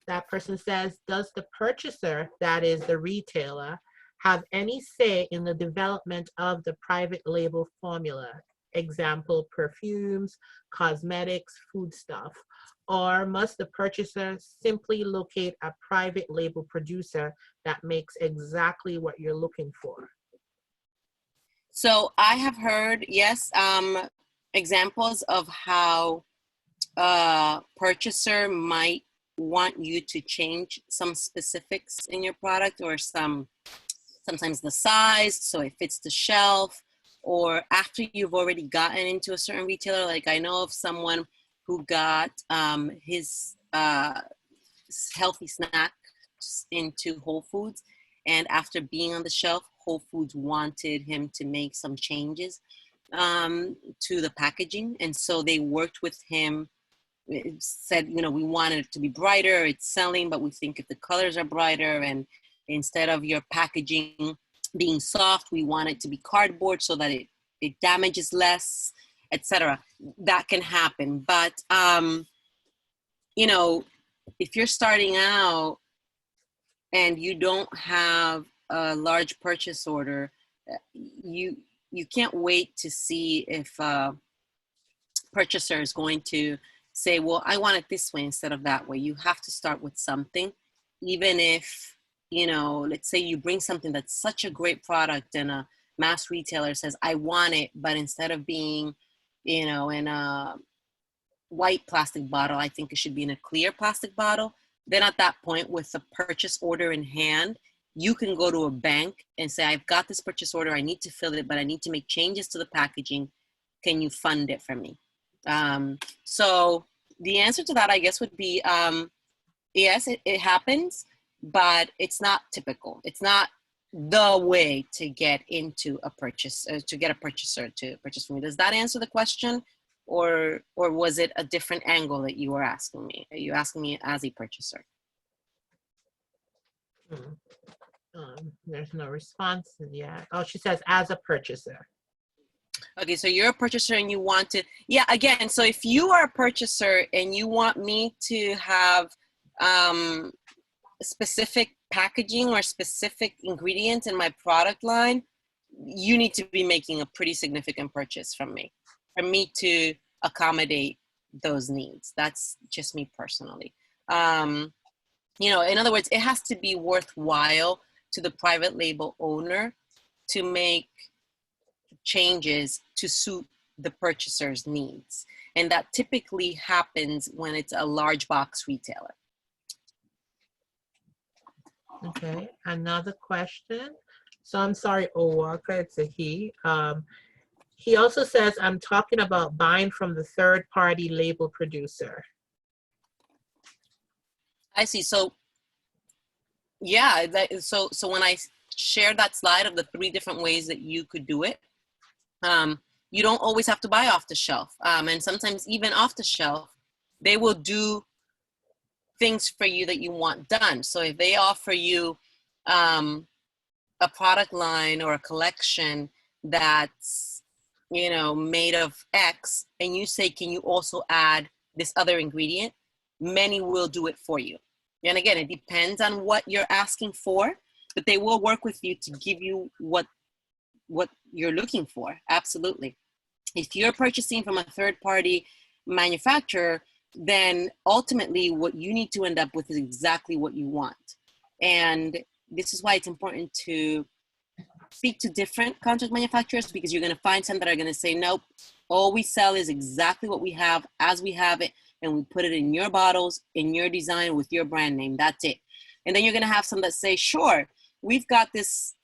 That person says, does the purchaser, that is the retailer, have any say in the development of the private label formula? Example, perfumes, cosmetics, foodstuff. Or must the purchaser simply locate a private label producer that makes exactly what you're looking for? So I have heard, yes, examples of how a purchaser might want you to change some specifics in your product, or sometimes the size so it fits the shelf, or after you've already gotten into a certain retailer. Like I know of someone who got his healthy snacks into Whole Foods, and after being on the shelf, Whole Foods wanted him to make some changes to the packaging, and so they worked with him. It said, we want it to be brighter, it's selling, but we think if the colors are brighter, and instead of your packaging being soft, we want it to be cardboard so that it damages less, etc. That can happen. But, if you're starting out and you don't have a large purchase order, you can't wait to see if a purchaser is going to say, well, I want it this way instead of that way. You have to start with something, even if, let's say you bring something that's such a great product and a mass retailer says, I want it, but instead of being, in a white plastic bottle, I think it should be in a clear plastic bottle. Then at that point, with the purchase order in hand, you can go to a bank and say, I've got this purchase order, I need to fill it, but I need to make changes to the packaging. Can you fund it for me? So the answer to that, I guess, would be, yes, it happens, but it's not typical. It's not the way to get into a purchase, to get a purchaser to purchase from you. Does that answer the question? Or was it a different angle that you were asking me? Are you asking me as a purchaser? There's no response yet. Oh, she says as a purchaser. Okay, so you're a purchaser and you want to, yeah, again, so if you are a purchaser and you want me to have specific packaging or specific ingredients in my product line, you need to be making a pretty significant purchase from me for me to accommodate those needs. That's just me personally. In other words, it has to be worthwhile to the private label owner to make changes to suit the purchaser's needs. And that typically happens when it's a large box retailer. Okay, another question. So I'm sorry, O. Walker, it's a he. He also says, I'm talking about buying from the third-party label producer. I see. So Yeah, so when I shared that slide of the 3 different ways that you could do it, you don't always have to buy off the shelf. And sometimes even off the shelf, they will do things for you that you want done. So if they offer you a product line or a collection that's, you know, made of X, and you say, can you also add this other ingredient? Many will do it for you. And again, it depends on what you're asking for, but they will work with you to give you what you're looking for. Absolutely. If you're purchasing from a third party manufacturer, then ultimately what you need to end up with is exactly what you want. And this is why it's important to speak to different contract manufacturers, because you're going to find some that are going to say, nope, all we sell is exactly what we have as we have it, and we put it in your bottles, in your design, with your brand name. That's it. And then you're going to have some that say, sure, we've got this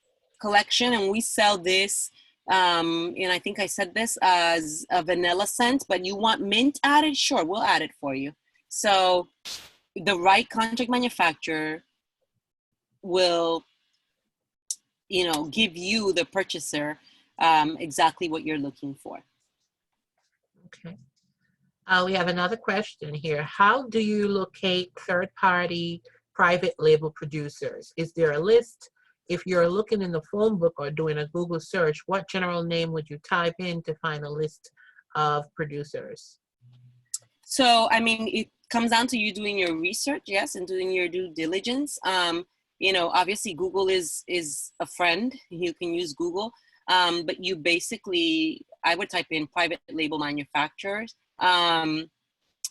collection and we sell this. And I think I said this as a vanilla scent, but you want mint added? Sure, we'll add it for you. So the right contract manufacturer will, you know, give you, the purchaser, exactly what you're looking for. Okay. We have another question here. How do you locate third-party private label producers? Is there a list? If you're looking in the phone book or doing a Google search, what general name would you type in to find a list of producers? So, I mean, it comes down to you doing your research, yes, and doing your due diligence. You know, obviously Google is a friend. You can use Google, but you basically, I would type in private label manufacturers. And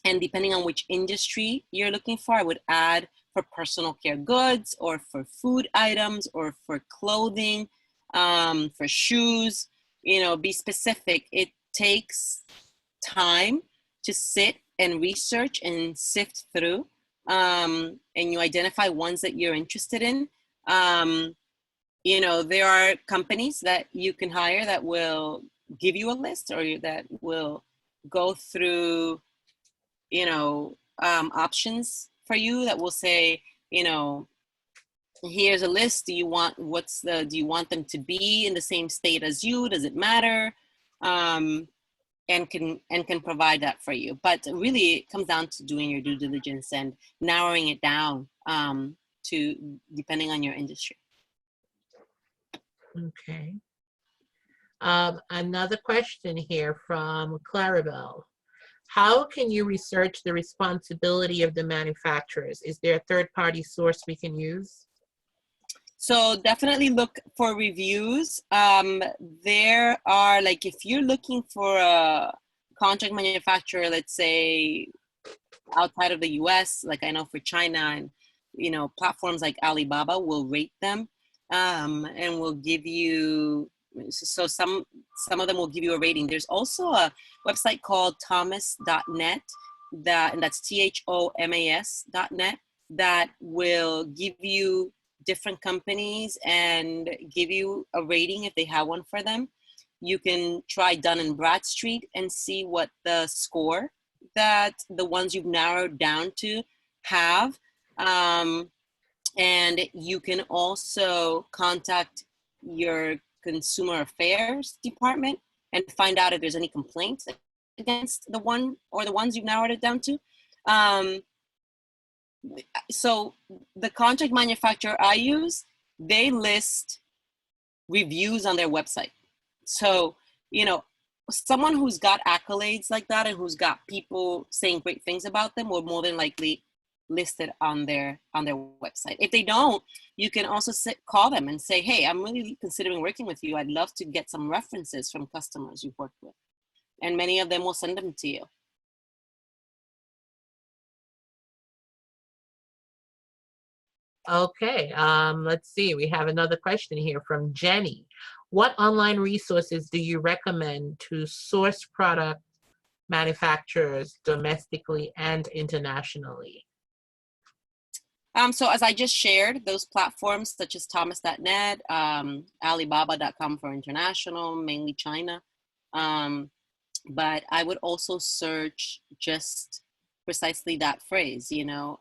depending on which industry you're looking for, I would add for personal care goods or for food items or for clothing, for shoes. You know, be specific. It takes time to sit and research and sift through, and you identify ones that you're interested in. You know, there are companies that you can hire that will give you a list, or that will go through, you know, options for you, that will say, you know, here's a list. Do you want them to be in the same state as you? Does it matter? And can provide that for you. But really, it comes down to doing your due diligence and narrowing it down, to depending on your industry. Okay. Another question here from Clarabelle. How can you research the responsibility of the manufacturers? Is there a third-party source we can use? So definitely look for reviews. There are, like, if you're looking for a contract manufacturer, let's say outside of the US, like I know for China, and, you know, platforms like Alibaba will rate them, and will give you, so some of them will give you a rating. There's also a website called thomas.net, and that's THOMAS.net, that will give you different companies and give you a rating if they have one for them. You can try Dun & Bradstreet and see what the score that the ones you've narrowed down to have. And you can also contact your consumer affairs department and find out if there's any complaints against the one or the ones you've narrowed it down to. So the contract manufacturer I use, they list reviews on their website. So, you know, someone who's got accolades like that and who's got people saying great things about them will more than likely list it on their website. If they don't, you can also call them and say, hey, I'm really considering working with you. I'd love to get some references from customers you've worked with. And many of them will send them to you. Okay, let's see. We have another question here from Jenny. What online resources do you recommend to source product manufacturers domestically and internationally? So as I just shared, those platforms such as thomas.net, alibaba.com for international, mainly China. But I would also search just precisely that phrase, you know,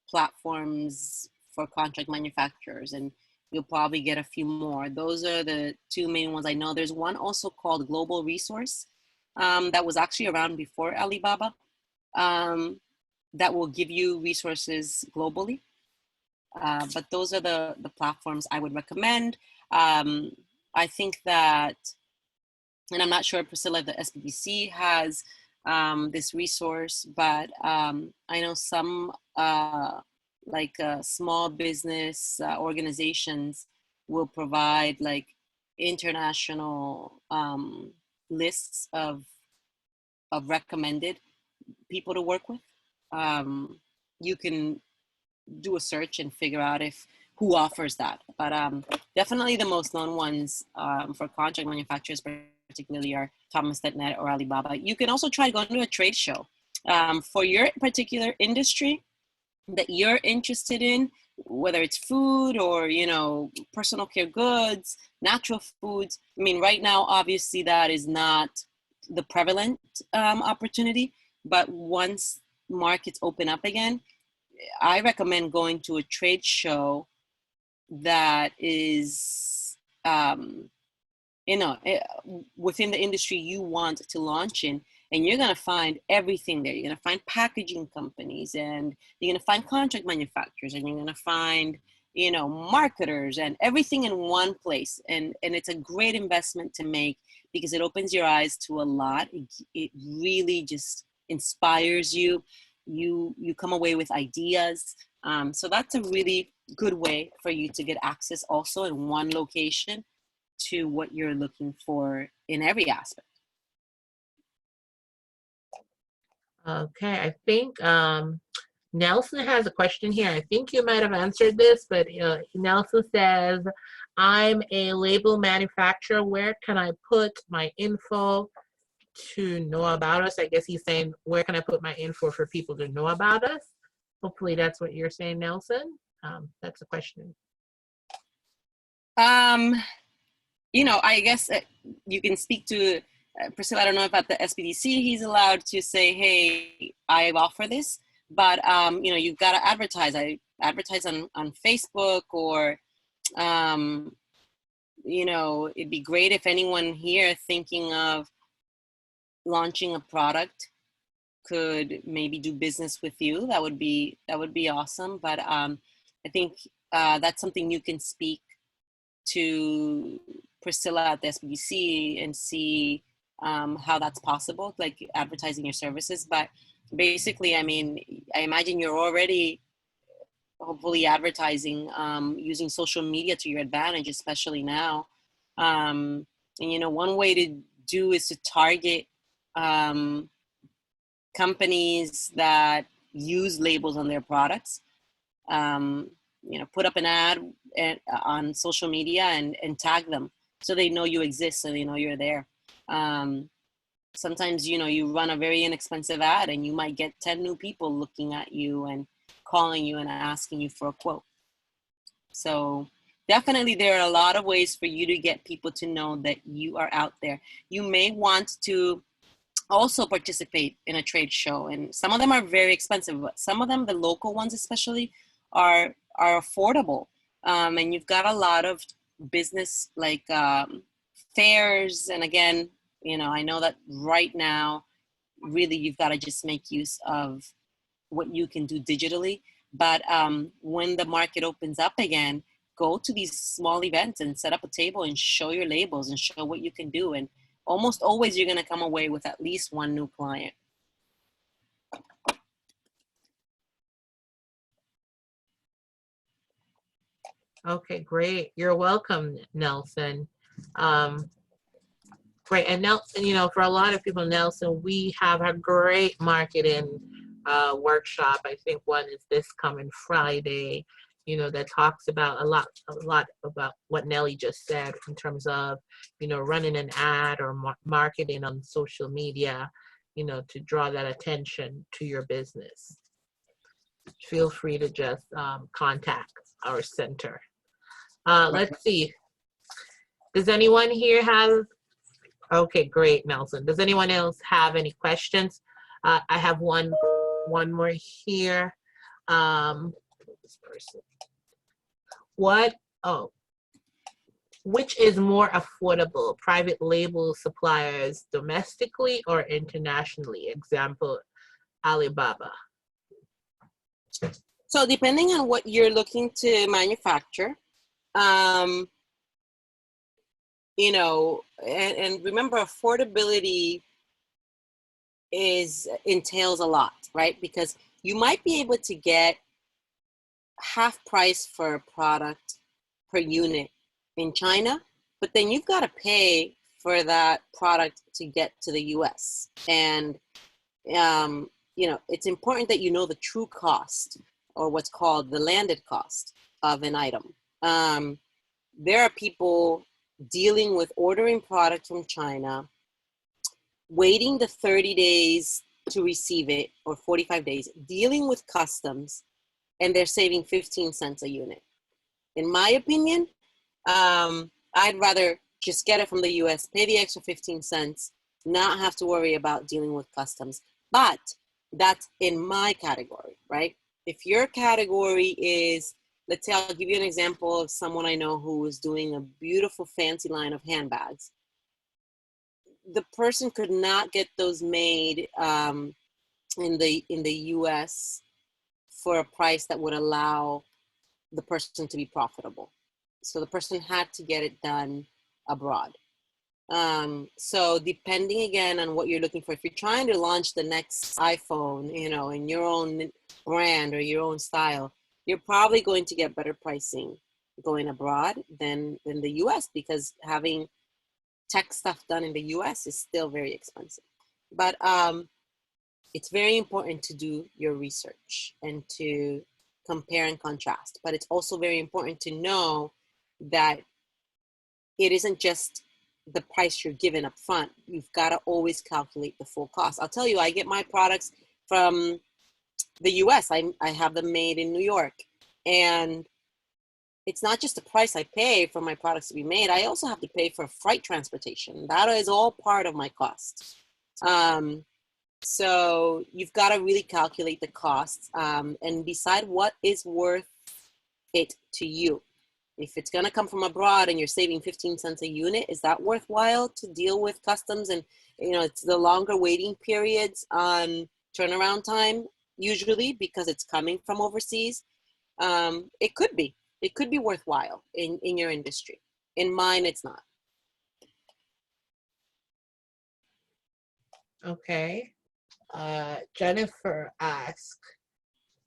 platforms for contract manufacturers, and you'll probably get a few more. Those are the two main ones I know. There's one also called Global Resource that was actually around before Alibaba, that will give you resources globally. But those are the platforms I would recommend. I think that, and I'm not sure, Priscilla, if the SBDC has this resource, but I know some small business organizations will provide like international lists of recommended people to work with. You can do a search and figure out who offers that. But definitely the most known ones for contract manufacturers particularly are Thomas.net or Alibaba. You can also try going to a trade show for your particular industry that you're interested in, whether it's food or, you know, personal care goods, natural foods. I mean, right now, obviously that is not the prevalent opportunity, but once markets open up again, I recommend going to a trade show that is, within the industry you want to launch in, and you're going to find everything there. You're going to find packaging companies, and you're going to find contract manufacturers, and you're going to find, you know, marketers, and everything in one place. And it's a great investment to make because it opens your eyes to a lot. It really just inspires you. You come away with ideas. So that's a really good way for you to get access also in one location to what you're looking for in every aspect. Okay, I think Nelson has a question here. I think you might have answered this, but Nelson says, I'm a label manufacturer. Where can I put my info to know about us? I guess he's saying, where can I put my info for people to know about us? Hopefully that's what you're saying, Nelson. That's a question. You know, I guess you can speak to Priscilla. I don't know if at the SBDC he's allowed to say, hey, I offer this, but you know, you've got to advertise. I advertise on Facebook, or you know, it'd be great if anyone here thinking of launching a product could maybe do business with you. That would be awesome. But I think that's something you can speak to Priscilla at the SBDC and see how that's possible, like advertising your services. But basically, I mean, I imagine you're already hopefully advertising using social media to your advantage, especially now. And, you know, one way to do is to target companies that use labels on their products. You know, put up an ad on social media and tag them so they know you exist, so they know you're there. Sometimes, you know, you run a very inexpensive ad and you might get 10 new people looking at you and calling you and asking you for a quote. So definitely there are a lot of ways for you to get people to know that you are out there. You may want to also participate in a trade show, and some of them are very expensive, but some of them, the local ones especially, are affordable. And you've got a lot of business like fairs. And again, you know, I know that right now, really, you've got to just make use of what you can do digitally. But when the market opens up again, go to these small events and set up a table and show your labels and show what you can do. And almost always you're going to come away with at least one new client. Okay, great. You're welcome, Nelson. Great. And Nelson, you know, for a lot of people, Nelson, we have a great marketing workshop. I think one is this coming Friday, you know, that talks about a lot about what Nelly just said in terms of, you know, running an ad or marketing on social media, you know, to draw that attention to your business. Feel free to just contact our center. Let's see. Does anyone here have, okay, great, Nelson. Does anyone else have any questions? I have one more here. This person. What, oh, which is more affordable, private label suppliers domestically or internationally? Example, Alibaba. So depending on what you're looking to manufacture, um, you know, and remember, affordability entails a lot, right? Because you might be able to get half price for a product per unit in China, but then you've got to pay for that product to get to the US. And, you know, it's important that you know the true cost, or what's called the landed cost of an item. There are people dealing with ordering product from China, waiting the 30 days to receive it, or 45 days, dealing with customs, and they're saving 15 cents a unit. In my opinion, I'd rather just get it from the US, pay the extra 15 cents, not have to worry about dealing with customs. But that's in my category, right? If your category is, let's say, I'll give you an example of someone I know who is doing a beautiful fancy line of handbags. The person could not get those made in the US for a price that would allow the person to be profitable. So the person had to get it done abroad. So depending again on what you're looking for, if you're trying to launch the next iPhone, you know, in your own brand or your own style, you're probably going to get better pricing going abroad than the US, because having tech stuff done in the US is still very expensive. But it's very important to do your research and to compare and contrast. But it's also very important to know that it isn't just the price you're given up front. You've got to always calculate the full cost. I'll tell you, I get my products from the US. I have them made in New York. And it's not just the price I pay for my products to be made. I also have to pay for freight transportation. That is all part of my cost. So you've got to really calculate the costs and decide what is worth it to you. If it's going to come from abroad and you're saving 15 cents a unit, is that worthwhile to deal with customs? And, you know, it's the longer waiting periods on turnaround time, usually because it's coming from overseas. It could be worthwhile in your industry. In mine, it's not. Okay. Jennifer asked,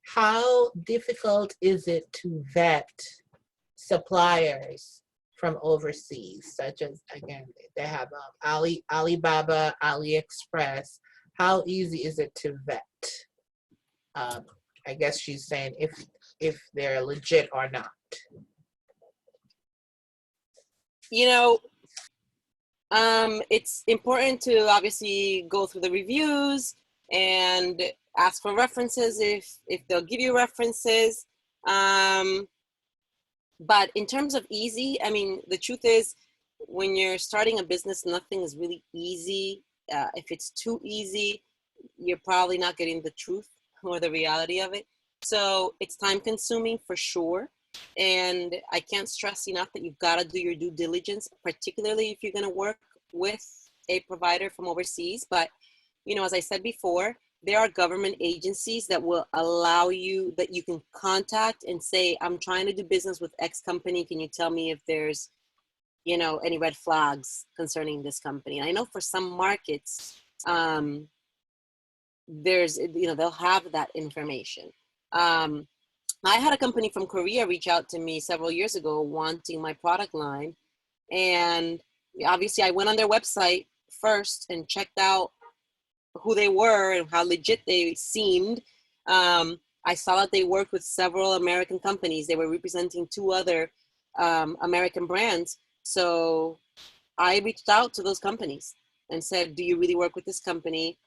how difficult is it to vet suppliers from overseas, such as, again, they have Alibaba, AliExpress. How easy is it to vet? I guess she's saying if they're legit or not. You know, it's important to obviously go through the reviews and ask for references if they'll give you references. But in terms of easy, I mean, the truth is, when you're starting a business, nothing is really easy. If it's too easy, you're probably not getting the truth or the reality of it. So it's time consuming for sure. And I can't stress enough that you've got to do your due diligence, particularly if you're going to work with a provider from overseas. But, you know, as I said before, there are government agencies that will allow you, that you can contact and say, I'm trying to do business with X company. Can you tell me if there's, you know, any red flags concerning this company? And I know for some markets, there's, you know, they'll have that information. I had a company from Korea reach out to me several years ago wanting my product line. And obviously I went on their website first and checked out who they were and how legit they seemed. I saw that they worked with several American companies. They were representing 2 other American brands. So I reached out to those companies and said, do you really work with this company?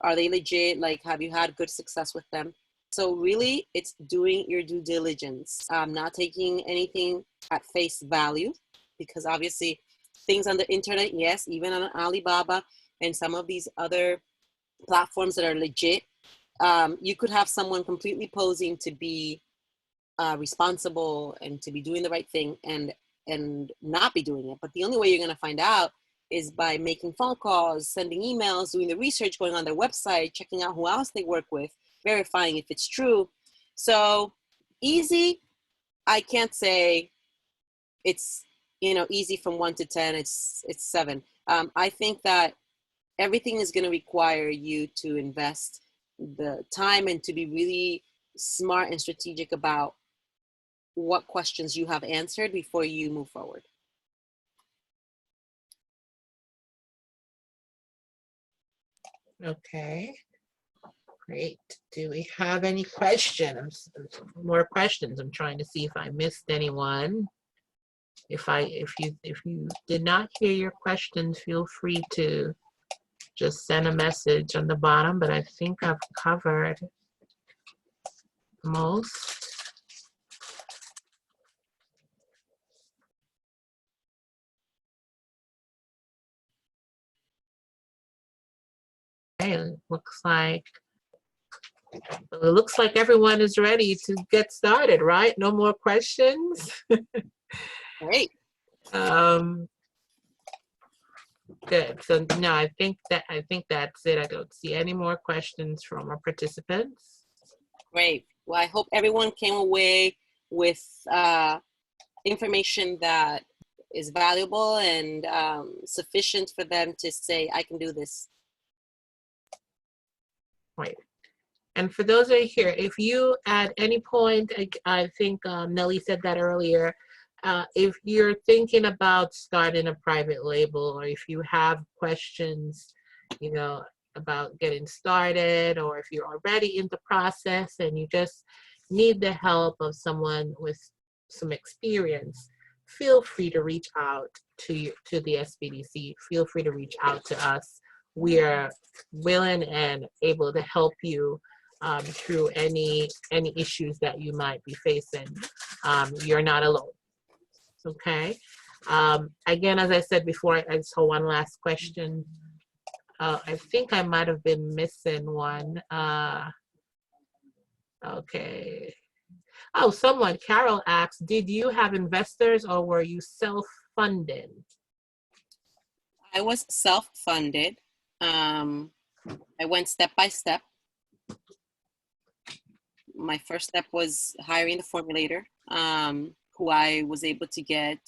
Are they legit? Like, have you had good success with them? So really, it's doing your due diligence, not taking anything at face value, because obviously things on the internet, yes, even on Alibaba and some of these other platforms that are legit, you could have someone completely posing to be responsible and to be doing the right thing and not be doing it. But the only way you're going to find out is by making phone calls, sending emails, doing the research, going on their website, checking out who else they work with, verifying if it's true. So easy, I can't say it's, you know, easy from 1 to 10. It's 7. I think that everything is going to require you to invest the time and to be really smart and strategic about what questions you have answered before you move forward. Okay, great. Do we have any questions? More questions? I'm trying to see if I missed anyone. If you did not hear your questions, feel free to just send a message on the bottom, but I think I've covered most. Okay, it looks like everyone is ready to get started, right? No more questions. Great. Good. So no, I think that's it. I don't see any more questions from our participants. Great. Well, I hope everyone came away with information that is valuable and sufficient for them to say, I can do this. Right. And for those that are here, if you at any point, I think Nellie said that earlier, if you're thinking about starting a private label, or if you have questions, you know, about getting started, or if you're already in the process and you just need the help of someone with some experience, feel free to reach out to the SBDC. Feel free to reach out to us. We are willing and able to help you through any issues that you might be facing. You're not alone. Okay. Again, as I said before, I saw one last question. I think I might have been missing one. Okay. Oh, Carol asked, did you have investors or were you self-funded? I was self-funded. I went step by step. My first step was hiring the formulator, who I was able to get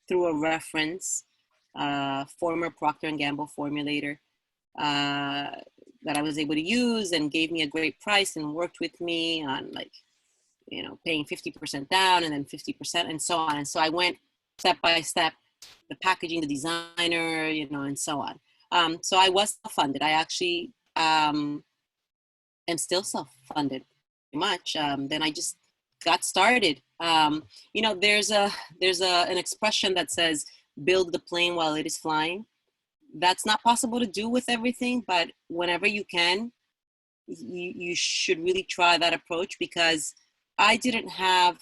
through a reference, former Procter & Gamble formulator that I was able to use and gave me a great price and worked with me on, like, you know, paying 50% down and then 50% and so on. And so I went step by step, the packaging, the designer, you know, and so on. So I was self-funded. I actually am still self-funded pretty much. Then I just got started. You know, there's an expression that says, build the plane while it is flying. That's not possible to do with everything, but whenever you can, you should really try that approach, because I didn't have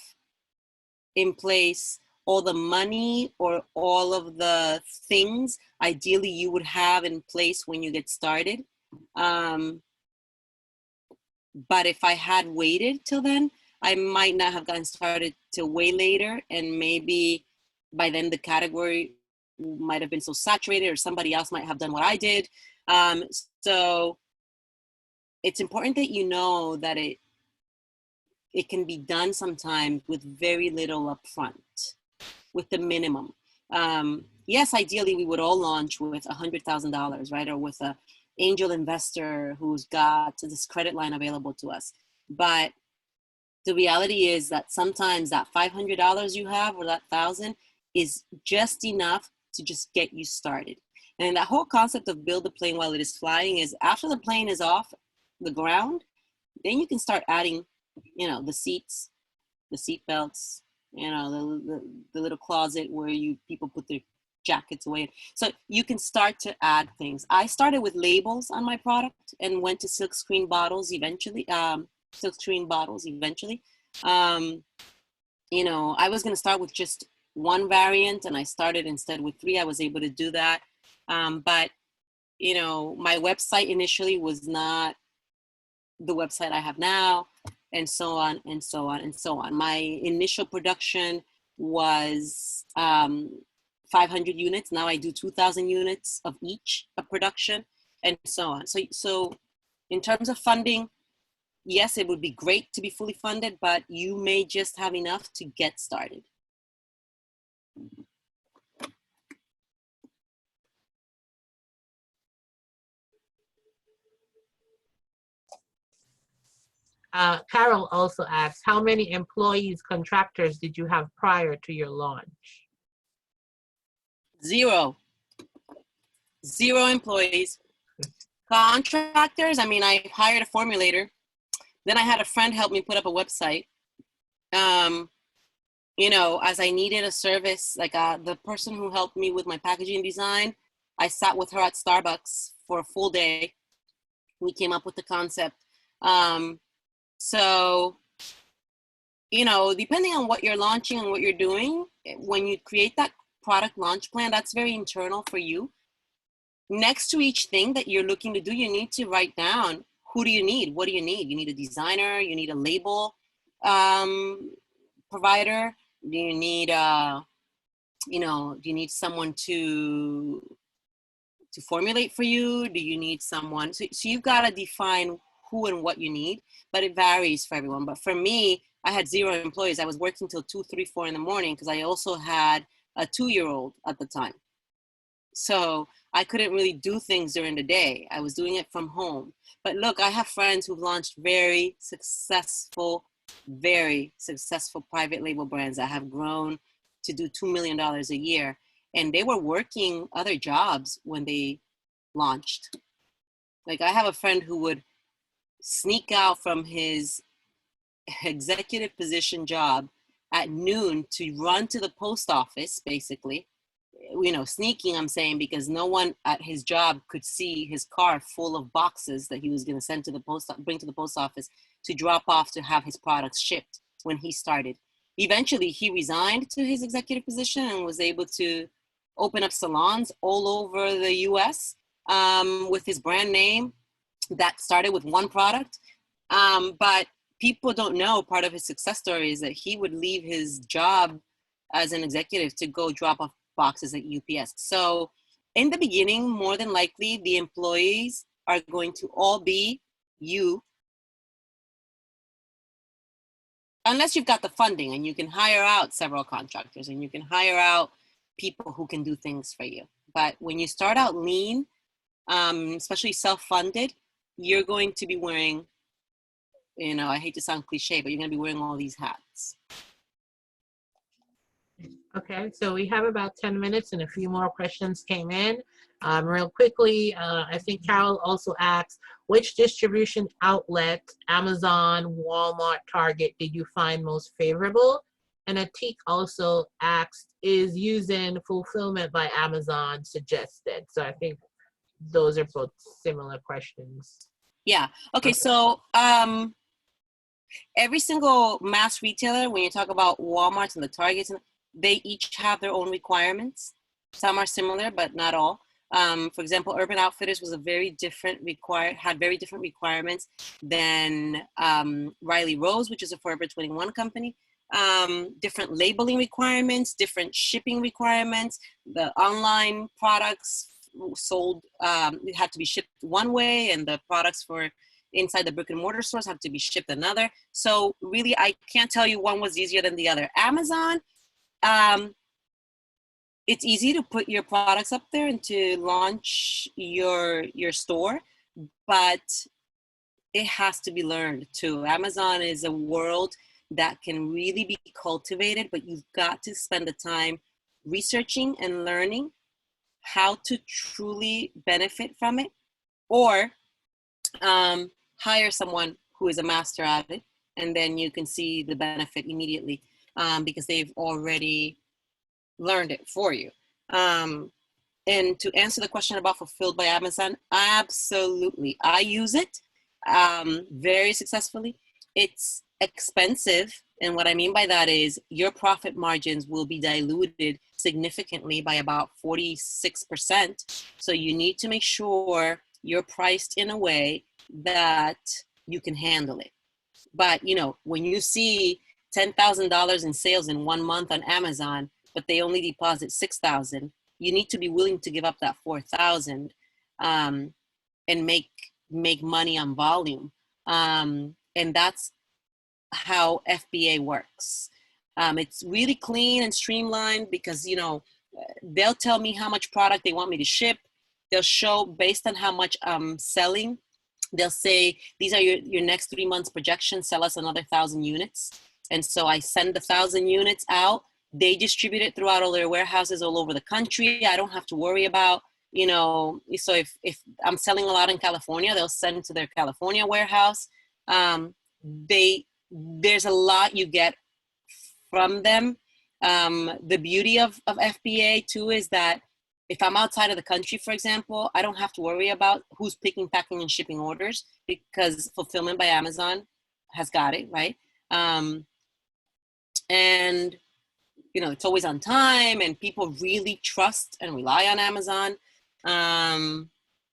in place all the money or all of the things ideally you would have in place when you get started. But if I had waited till then, I might not have gotten started till way later, and maybe by then the category might have been so saturated, or somebody else might have done what I did. So it's important that you know that it can be done sometimes with very little upfront, with the minimum. Yes, ideally we would all launch with $100,000, right? Or with an angel investor who's got this credit line available to us. But the reality is that sometimes that $500 you have, or that $1,000, is just enough to just get you started. And that whole concept of build the plane while it is flying is, after the plane is off the ground, then you can start adding, you know, the seats, the seat belts, you know, the little closet where people put their jackets away. So you can start to add things. I started with labels on my product and went to silkscreen bottles eventually. You know, I was going to start with just one variant, and I started instead with 3. I was able to do that. But, you know, my website initially was not the website I have now. and so on and so on and so on. My initial production was 500 units. Now I do 2,000 units of each of production, and so on. So in terms of funding, yes, it would be great to be fully funded, but you may just have enough to get started. Carol also asks, how many employees, contractors did you have prior to your launch? Zero employees. Contractors, I mean, I hired a formulator. Then I had a friend help me put up a website. You know, as I needed a service, like the person who helped me with my packaging design, I sat with her at Starbucks for a full day. We came up with the concept. So, you know, depending on what you're launching and what you're doing, when you create that product launch plan, that's very internal for you. Next to each thing that you're looking to do, you need to write down, who do you need? What do you need? You need a designer, you need a label provider, do you need you know, do you need someone to formulate for you? Do you need someone? So you've got to define who and what you need, but it varies for everyone. But for me, I had 0 employees. I was working till 2, 3, 4 in the morning because I also had a 2-year-old at the time. So I couldn't really do things during the day. I was doing it from home. But look, I have friends who've launched very successful private label brands that have grown to do $2 million a year. And they were working other jobs when they launched. Like I have a friend who would sneak out from his executive position job at noon to run to the post office, basically. You know, sneaking, I'm saying, because no one at his job could see his car full of boxes that he was going to send to the bring to the post office to drop off to have his products shipped when he started. Eventually, he resigned to his executive position and was able to open up salons all over the US with his brand name that started with 1 product. But people don't know part of his success story is that he would leave his job as an executive to go drop off boxes at UPS. So in the beginning, more than likely, the employees are going to all be you, unless you've got the funding and you can hire out several contractors and you can hire out people who can do things for you. But when you start out lean, especially self-funded, you're going to be wearing, you know, I hate to sound cliche, but you're going to be wearing all these hats. Okay, so we have about 10 minutes and a few more questions came in. Real quickly, I think Carol also asked, which distribution outlet, Amazon, Walmart, Target, did you find most favorable? And Atik also asked, is using fulfillment by Amazon suggested? So I think those are both similar questions. Yeah, okay. So every single mass retailer, when you talk about Walmarts and the Targets, they each have their own requirements. Some are similar, but not all. For example, Urban Outfitters was had very different requirements than Riley Rose, which is a Forever 21 company. Different labeling requirements, different shipping requirements. The online products sold, it had to be shipped one way, and the products for inside the brick and mortar stores have to be shipped another. So really, I can't tell you one was easier than the other. Amazon, it's easy to put your products up there and to launch your store, but it has to be learned too. Amazon is a world that can really be cultivated, but you've got to spend the time researching and learning how to truly benefit from it, or hire someone who is a master at it, and then you can see the benefit immediately because they've already learned it for you. And to answer the question about Fulfilled by Amazon, absolutely. I use it very successfully. It's expensive. And what I mean by that is your profit margins will be diluted significantly by about 46%. So you need to make sure you're priced in a way that you can handle it. But, you know, when you see $10,000 in sales in 1 month on Amazon, but they only deposit 6,000, you need to be willing to give up that 4,000 and make money on volume. And that's how FBA works. It's really clean and streamlined because, you know, they'll tell me how much product they want me to ship. They'll show based on how much I'm selling. They'll say, these are your next 3 months projections, sell us another 1,000 units. And so I send the 1,000 units out. They distribute it throughout all their warehouses all over the country. I don't have to worry about, you know, so if I'm selling a lot in California, they'll send it to their California warehouse. There's a lot you get from them. The beauty of FBA too is that if I'm outside of the country, for example, I don't have to worry about who's picking, packing, and shipping orders because Fulfillment by Amazon has got it, right? And, you know, it's always on time and people really trust and rely on Amazon.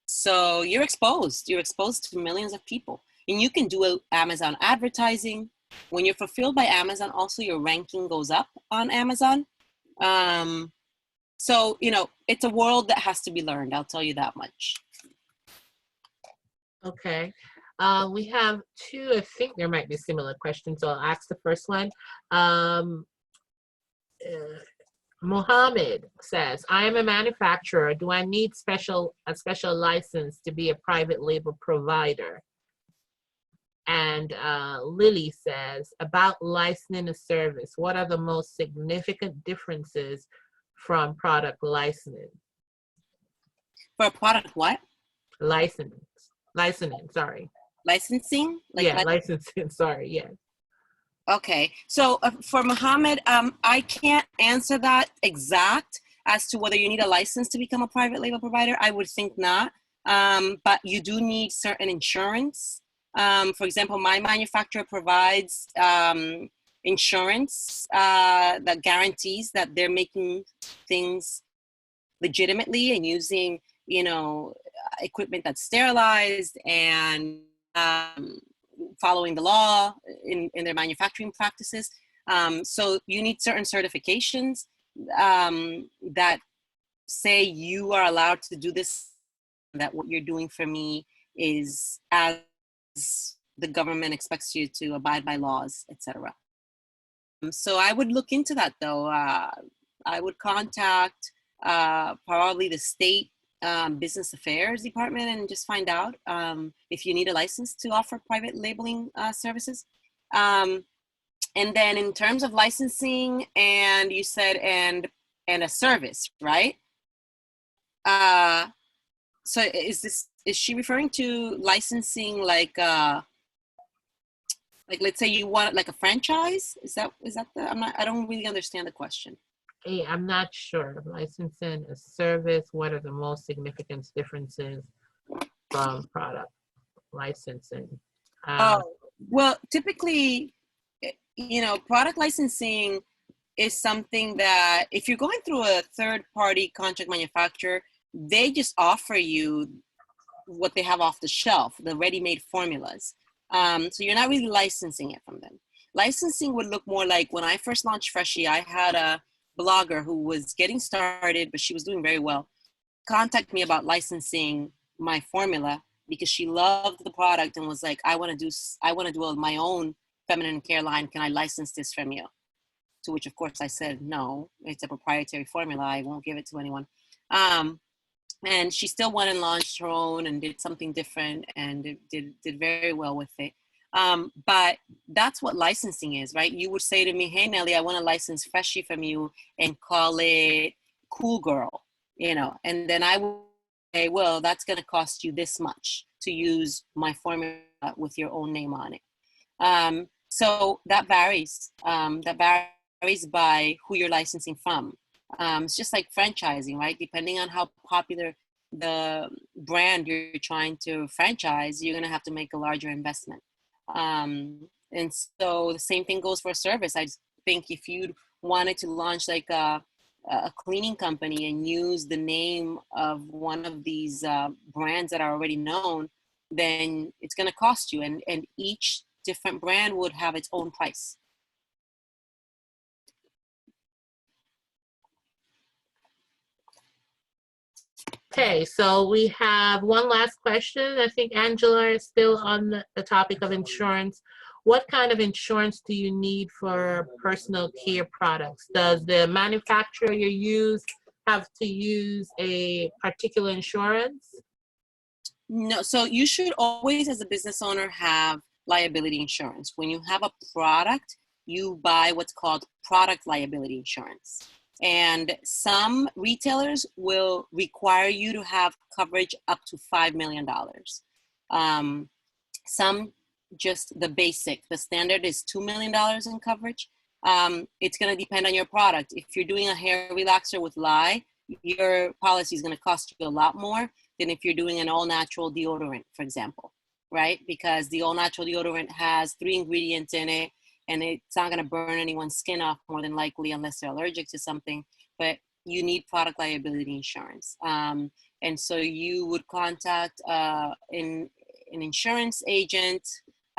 So you're exposed to millions of people. And you can do Amazon advertising. When you're fulfilled by Amazon, also your ranking goes up on Amazon. So, you know, it's a world that has to be learned. I'll tell you that much. Okay. We have two, I think there might be similar questions, so I'll ask the first one. Mohammed says, I am a manufacturer. Do I need a special license to be a private label provider? And Lily says, about licensing a service, what are the most significant differences from product licensing? For a product what? Licensing, sorry. Licensing? Licensing, sorry, yes. Okay, so for Mohammed, I can't answer that exact as to whether you need a license to become a private label provider. I would think not, but you do need certain insurance. For example, my manufacturer provides insurance that guarantees that they're making things legitimately and using, you know, equipment that's sterilized and following the law in their manufacturing practices. So you need certain certifications that say you are allowed to do this, that what you're doing for me is as the government expects you to abide by laws, etc. So I would look into that though. I would contact probably the state business affairs department and just find out if you need a license to offer private labeling services. And then in terms of licensing, and you said and a service, right? So is she referring to licensing like let's say you want like a franchise? Is that the I don't really understand the question. Hey, I'm not sure. Licensing a service, what are the most significant differences from product licensing? Well, typically, you know, product licensing is something that if you're going through a third-party contract manufacturer, they just offer you what they have off the shelf, the ready-made formulas. So you're not really licensing it from them. Licensing would look more like when I first launched Freshie, I had a blogger who was getting started, but she was doing very well, contact me about licensing my formula because she loved the product and was like, I want to do my own feminine care line. Can I license this from you? To which, of course, I said, no, it's a proprietary formula. I won't give it to anyone. And she still went and launched her own and did something different and did very well with it. But that's what licensing is, right? You would say to me, hey, Nelly, I want to license Freshie from you and call it Cool Girl, you know, and then I would say, well, that's going to cost you this much to use my formula with your own name on it. So that varies. That varies by who you're licensing from. It's just like franchising, right? Depending on how popular the brand you're trying to franchise, you're going to have to make a larger investment. And so the same thing goes for a service. I just think if you wanted to launch like a cleaning company and use the name of one of these brands that are already known, then it's going to cost you. And each different brand would have its own price. Okay, so we have one last question. I think Angela is still on the topic of insurance. What kind of insurance do you need for personal care products? Does the manufacturer you use have to use a particular insurance? No, so you should always, as a business owner, have liability insurance. When you have a product, you buy what's called product liability insurance. And some retailers will require you to have coverage up to $5 million. Some just the basic, the standard is $2 million in coverage. It's going to depend on your product. If you're doing a hair relaxer with lye, your policy is going to cost you a lot more than if you're doing an all natural deodorant, for example, right? Because the all natural deodorant has 3 ingredients in it, and it's not going to burn anyone's skin off more than likely unless they're allergic to something. But you need product liability insurance. And so you would contact an insurance agent,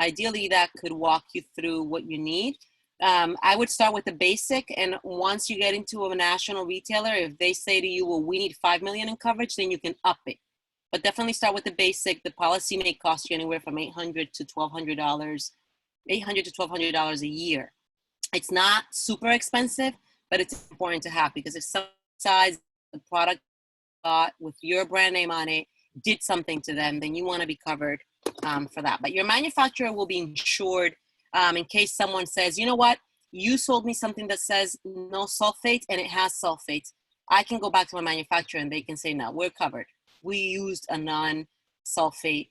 ideally that could walk you through what you need. I would start with the basic, and once you get into a national retailer, if they say to you, well, we need $5 million in coverage, then you can up it. But definitely start with the basic. The policy may cost you anywhere from $800 to $1,200 a year. It's not super expensive, but it's important to have, because if some size the product bought with your brand name on it did something to them, then you want to be covered for that. But your manufacturer will be insured in case someone says, you know what, you sold me something that says no sulfate and it has sulfates. I can go back to my manufacturer and they can say, no, we're covered. We used a non-sulfate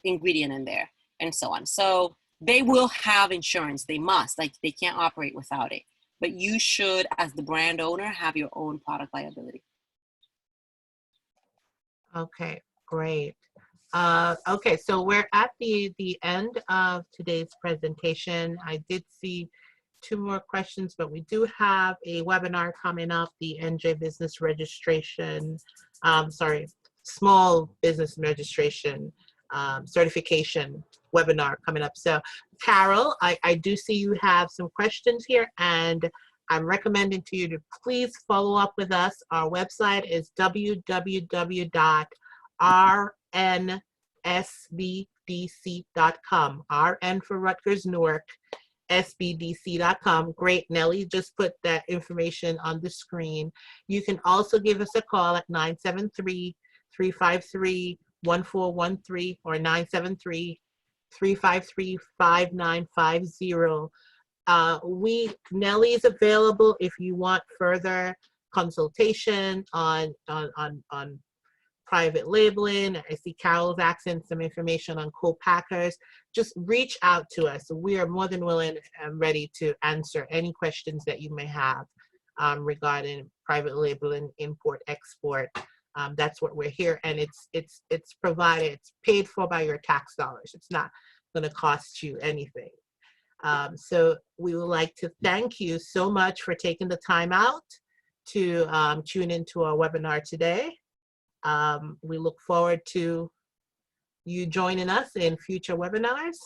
ingredient in there, and so on. So they will have insurance. They must, like, they can't operate without it. But you should, as the brand owner, have your own product liability. Okay, great. Okay, so we're at the end of today's presentation. I did see 2 more questions, but we do have a webinar coming up, the NJ Business Registration, Small Business Registration Certification webinar coming up. So Carol, I do see you have some questions here, and I'm recommending to you to please follow up with us. Our website is www.rnsbdc.com. RN for Rutgers-Newark, sbdc.com. Great, Nellie just put that information on the screen. You can also give us a call at 973-353-1413 or 973-353-5950. Nellie is available if you want further consultation on private labeling. I see Carol's asking some information on co-packers. Just reach out to us. We are more than willing and ready to answer any questions that you may have regarding private labeling, import, export. That's what we're here, and it's provided, it's paid for by your tax dollars. It's not going to cost you anything. So we would like to thank you so much for taking the time out to tune into our webinar today. We look forward to you joining us in future webinars,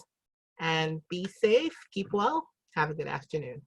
and be safe, keep well, have a good afternoon.